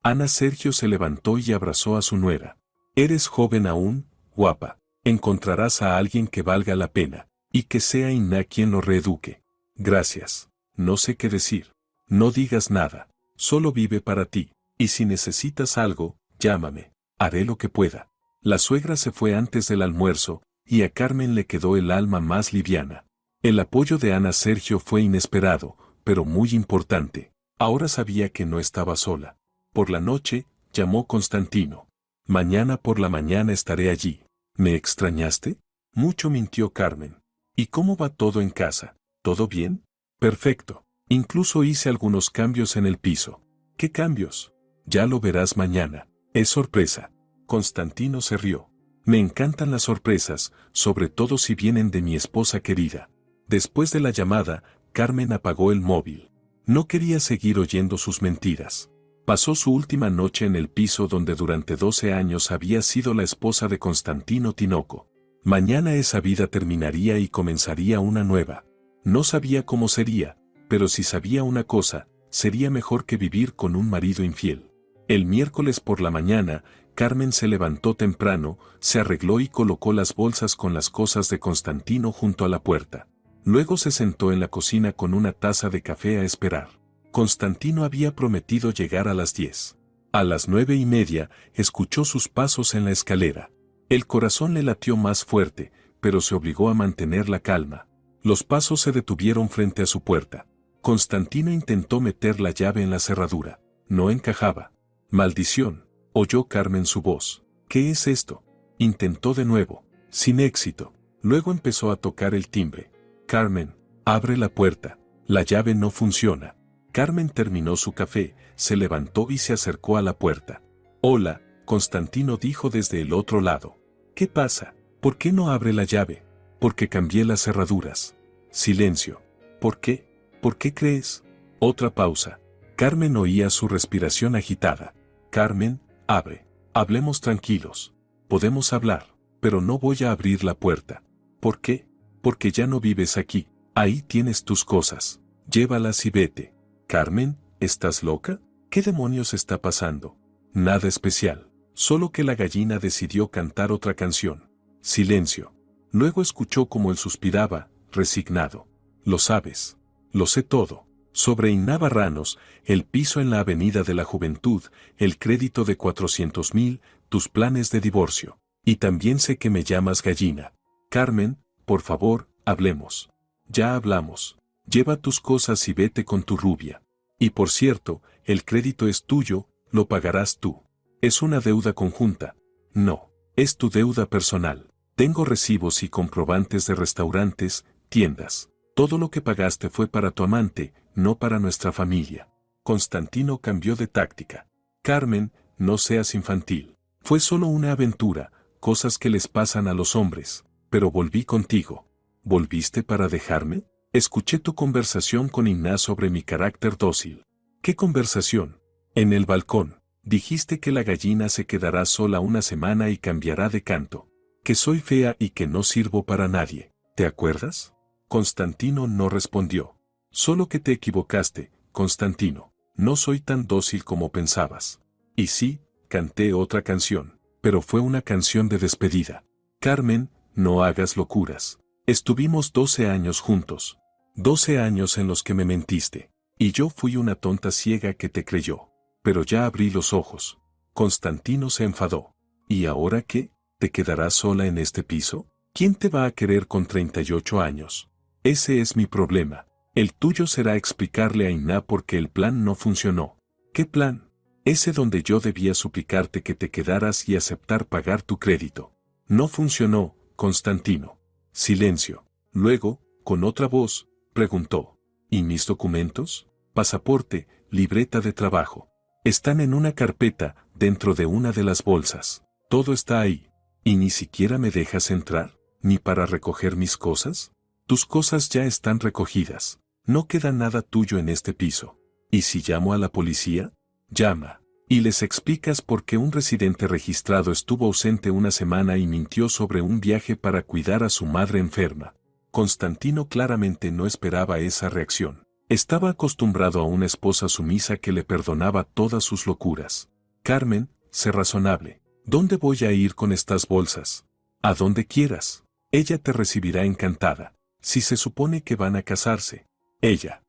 Ana Sergio se levantó y abrazó a su nuera. Eres joven aún, guapa. Encontrarás a alguien que valga la pena, y que sea Inna quien lo reeduque. Gracias. No sé qué decir. No digas nada. Solo vive para ti. Y si necesitas algo, llámame. Haré lo que pueda. La suegra se fue antes del almuerzo, y a Carmen le quedó el alma más liviana. El apoyo de Ana Sergio fue inesperado, pero muy importante. Ahora sabía que no estaba sola. Por la noche, llamó Constantino. Mañana por la mañana estaré allí. ¿Me extrañaste? Mucho, mintió Carmen. ¿Y cómo va todo en casa? ¿Todo bien? Perfecto. Incluso hice algunos cambios en el piso. ¿Qué cambios? Ya lo verás mañana. Es sorpresa. Constantino se rió. Me encantan las sorpresas, sobre todo si vienen de mi esposa querida. Después de la llamada, Carmen apagó el móvil. No quería seguir oyendo sus mentiras. Pasó su última noche en el piso donde durante 12 años había sido la esposa de Constantino Tinoco. Mañana esa vida terminaría y comenzaría una nueva. No sabía cómo sería, pero si sabía una cosa, sería mejor que vivir con un marido infiel. El miércoles por la mañana, Carmen se levantó temprano, se arregló y colocó las bolsas con las cosas de Constantino junto a la puerta. Luego se sentó en la cocina con una taza de café a esperar. Constantino había prometido llegar a las 10. A las 9:30, escuchó sus pasos en la escalera. El corazón le latió más fuerte, pero se obligó a mantener la calma. Los pasos se detuvieron frente a su puerta. Constantino intentó meter la llave en la cerradura. No encajaba. Maldición, oyó Carmen su voz. ¿Qué es esto? Intentó de nuevo, sin éxito. Luego empezó a tocar el timbre. Carmen, abre la puerta. La llave no funciona. Carmen terminó su café, se levantó y se acercó a la puerta. Hola, Constantino dijo desde el otro lado. ¿Qué pasa? ¿Por qué no abre la llave? Porque cambié las cerraduras. Silencio. ¿Por qué? ¿Por qué crees? Otra pausa. Carmen oía su respiración agitada. Carmen, abre. Hablemos tranquilos. Podemos hablar, pero no voy a abrir la puerta. ¿Por qué? Porque ya no vives aquí. Ahí tienes tus cosas. Llévalas y vete. Carmen, ¿estás loca? ¿Qué demonios está pasando? Nada especial. Solo que la gallina decidió cantar otra canción. Silencio. Luego escuchó como él suspiraba, resignado. Lo sabes. Lo sé todo. Sobre Inna Barranos, el piso en la Avenida de la Juventud, el crédito de 400,000, tus planes de divorcio. Y también sé que me llamas gallina. Carmen, por favor, hablemos. Ya hablamos. Lleva tus cosas y vete con tu rubia. Y por cierto, el crédito es tuyo, lo pagarás tú. Es una deuda conjunta. No, es tu deuda personal. Tengo recibos y comprobantes de restaurantes, tiendas. Todo lo que pagaste fue para tu amante, no para nuestra familia. Constantino cambió de táctica. Carmen, no seas infantil. Fue solo una aventura, cosas que les pasan a los hombres. Pero volví contigo. ¿Volviste para dejarme? Escuché tu conversación con Inna sobre mi carácter dócil. ¿Qué conversación? En el balcón. Dijiste que la gallina se quedará sola una semana y cambiará de canto. Que soy fea y que no sirvo para nadie. ¿Te acuerdas? Constantino no respondió. Solo que te equivocaste, Constantino. No soy tan dócil como pensabas. Y sí, canté otra canción, pero fue una canción de despedida. Carmen, no hagas locuras. Estuvimos 12 años juntos. 12 años en los que me mentiste. Y yo fui una tonta ciega que te creyó. Pero ya abrí los ojos. Constantino se enfadó. ¿Y ahora qué? ¿Te quedarás sola en este piso? ¿Quién te va a querer con 38 años? Ese es mi problema. El tuyo será explicarle a Inna por qué el plan no funcionó. ¿Qué plan? Ese donde yo debía suplicarte que te quedaras y aceptar pagar tu crédito. No funcionó, Constantino. Silencio. Luego, con otra voz, preguntó. ¿Y mis documentos? Pasaporte, libreta de trabajo. Están en una carpeta, dentro de una de las bolsas. Todo está ahí. ¿Y ni siquiera me dejas entrar? ¿Ni para recoger mis cosas? Tus cosas ya están recogidas. No queda nada tuyo en este piso. ¿Y si llamo a la policía? Llama. Y les explicas por qué un residente registrado estuvo ausente una semana y mintió sobre un viaje para cuidar a su madre enferma. Constantino claramente no esperaba esa reacción. Estaba acostumbrado a una esposa sumisa que le perdonaba todas sus locuras. Carmen, sé razonable. ¿Dónde voy a ir con estas bolsas? A donde quieras. Ella te recibirá encantada. Si se supone que van a casarse. Ella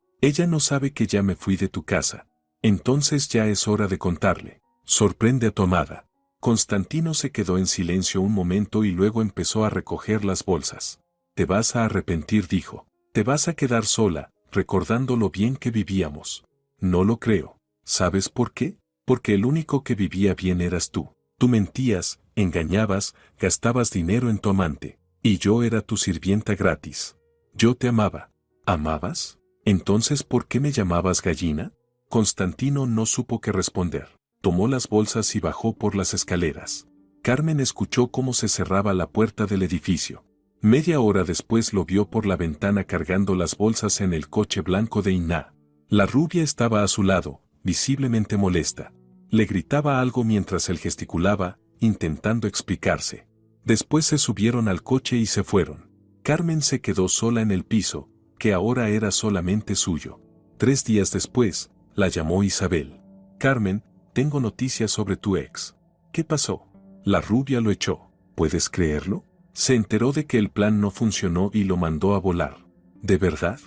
no sabe que ya me fui de tu casa. Entonces ya es hora de contarle. Sorprende a tu amada. Constantino se quedó en silencio un momento y luego empezó a recoger las bolsas. Te vas a arrepentir, dijo. Te vas a quedar sola, recordando lo bien que vivíamos. No lo creo. ¿Sabes por qué? Porque el único que vivía bien eras tú. Tú mentías, engañabas, gastabas dinero en tu amante. Y yo era tu sirvienta gratis. Yo te amaba. ¿Amabas? Entonces, ¿por qué me llamabas gallina? Constantino no supo qué responder. Tomó las bolsas y bajó por las escaleras. Carmen escuchó cómo se cerraba la puerta del edificio. Media hora después lo vio por la ventana cargando las bolsas en el coche blanco de Iná. La rubia estaba a su lado, visiblemente molesta. Le gritaba algo mientras él gesticulaba, intentando explicarse. Después se subieron al coche y se fueron. Carmen se quedó sola en el piso, que ahora era solamente suyo. 3 días después, la llamó Isabel. Carmen, tengo noticias sobre tu ex. ¿Qué pasó? La rubia lo echó. ¿Puedes creerlo? Se enteró de que el plan no funcionó y lo mandó a volar. ¿De verdad?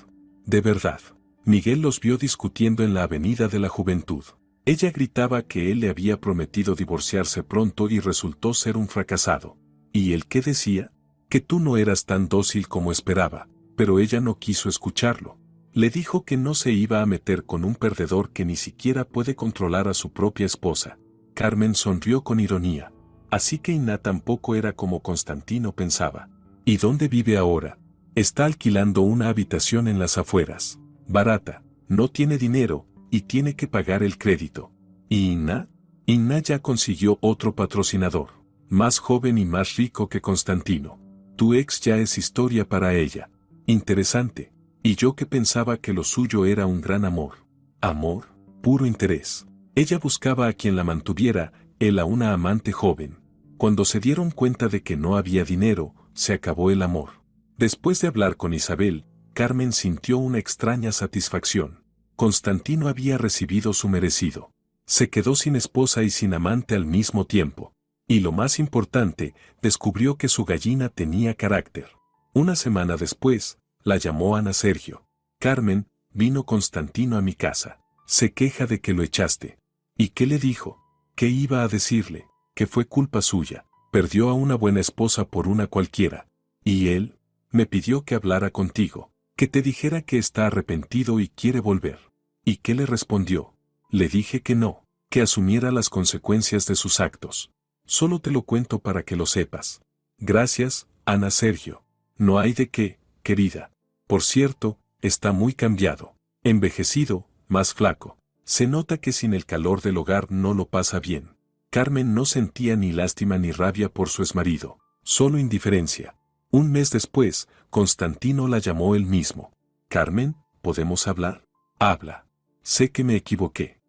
De verdad. Miguel los vio discutiendo en la Avenida de la Juventud. Ella gritaba que él le había prometido divorciarse pronto y resultó ser un fracasado. ¿Y él qué decía? Que tú no eras tan dócil como esperaba, pero ella no quiso escucharlo. Le dijo que no se iba a meter con un perdedor que ni siquiera puede controlar a su propia esposa. Carmen sonrió con ironía. Así que Iná tampoco era como Constantino pensaba. ¿Y dónde vive ahora? Está alquilando una habitación en las afueras. Barata, no tiene dinero, y tiene que pagar el crédito. ¿Y Iná? Iná ya consiguió otro patrocinador, más joven y más rico que Constantino. Tu ex ya es historia para ella. Interesante. Y yo que pensaba que lo suyo era un gran amor. Amor, puro interés. Ella buscaba a quien la mantuviera, él a una amante joven. Cuando se dieron cuenta de que no había dinero, se acabó el amor. Después de hablar con Isabel, Carmen sintió una extraña satisfacción. Constantino había recibido su merecido. Se quedó sin esposa y sin amante al mismo tiempo. Y lo más importante, descubrió que su gallina tenía carácter. Una semana después, la llamó Ana Sergio. Carmen, vino Constantino a mi casa. Se queja de que lo echaste. ¿Y qué le dijo? ¿Qué iba a decirle? Que fue culpa suya. Perdió a una buena esposa por una cualquiera. Y él, me pidió que hablara contigo, que te dijera que está arrepentido y quiere volver. ¿Y qué le respondió? Le dije que no, que asumiera las consecuencias de sus actos. Solo te lo cuento para que lo sepas. Gracias, Ana Sergio. No hay de qué, querida. Por cierto, está muy cambiado. Envejecido, más flaco. Se nota que sin el calor del hogar no lo pasa bien. Carmen no sentía ni lástima ni rabia por su exmarido, solo indiferencia. Un mes después, Constantino la llamó él mismo. Carmen, ¿podemos hablar? Habla. Sé que me equivoqué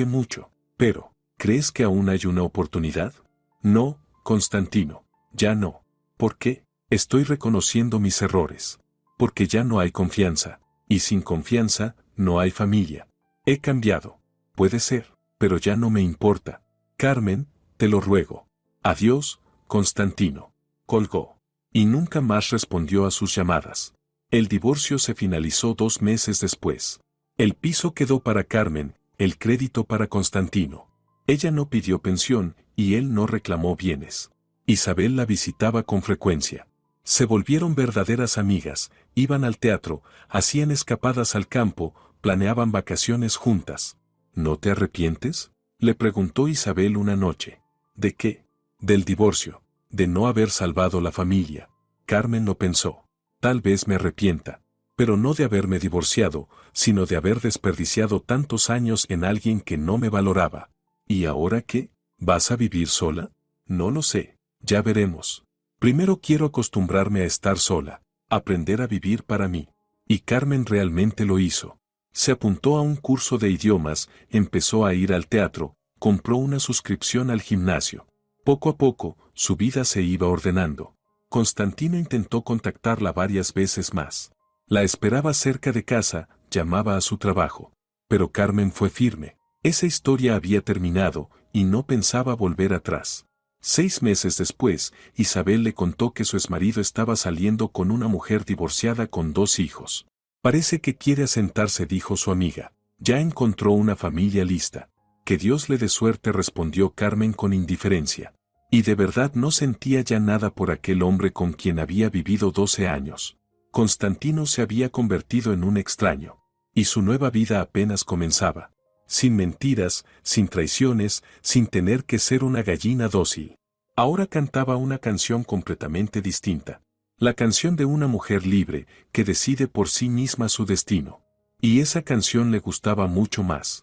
mucho, pero, ¿crees que aún hay una oportunidad? No, Constantino, ya no. ¿Por qué? Estoy reconociendo mis errores. Porque ya no hay confianza, y sin confianza, no hay familia. He cambiado. Puede ser, pero ya no me importa. Carmen, te lo ruego. Adiós, Constantino. Colgó. Y nunca más respondió a sus llamadas. El divorcio se finalizó 2 meses después. El piso quedó para Carmen, el crédito para Constantino. Ella no pidió pensión, y él no reclamó bienes. Isabel la visitaba con frecuencia. Se volvieron verdaderas amigas, iban al teatro, hacían escapadas al campo, planeaban vacaciones juntas. ¿No te arrepientes? Le preguntó Isabel una noche. ¿De qué? Del divorcio, de no haber salvado la familia. Carmen lo pensó. Tal vez me arrepienta, pero no de haberme divorciado, sino de haber desperdiciado tantos años en alguien que no me valoraba. ¿Y ahora qué? ¿Vas a vivir sola? No lo sé, ya veremos. Primero quiero acostumbrarme a estar sola, aprender a vivir para mí. Y Carmen realmente lo hizo. Se apuntó a un curso de idiomas, empezó a ir al teatro, compró una suscripción al gimnasio. Poco a poco, su vida se iba ordenando. Constantino intentó contactarla varias veces más. La esperaba cerca de casa, llamaba a su trabajo. Pero Carmen fue firme. Esa historia había terminado, y no pensaba volver atrás. 6 meses después, Isabel le contó que su exmarido estaba saliendo con una mujer divorciada con 2 hijos. Parece que quiere asentarse, dijo su amiga. Ya encontró una familia lista. Que Dios le dé suerte, respondió Carmen con indiferencia. Y de verdad no sentía ya nada por aquel hombre con quien había vivido 12 años. Constantino se había convertido en un extraño. Y su nueva vida apenas comenzaba. Sin mentiras, sin traiciones, sin tener que ser una gallina dócil. Ahora cantaba una canción completamente distinta. La canción de una mujer libre, que decide por sí misma su destino. Y esa canción le gustaba mucho más.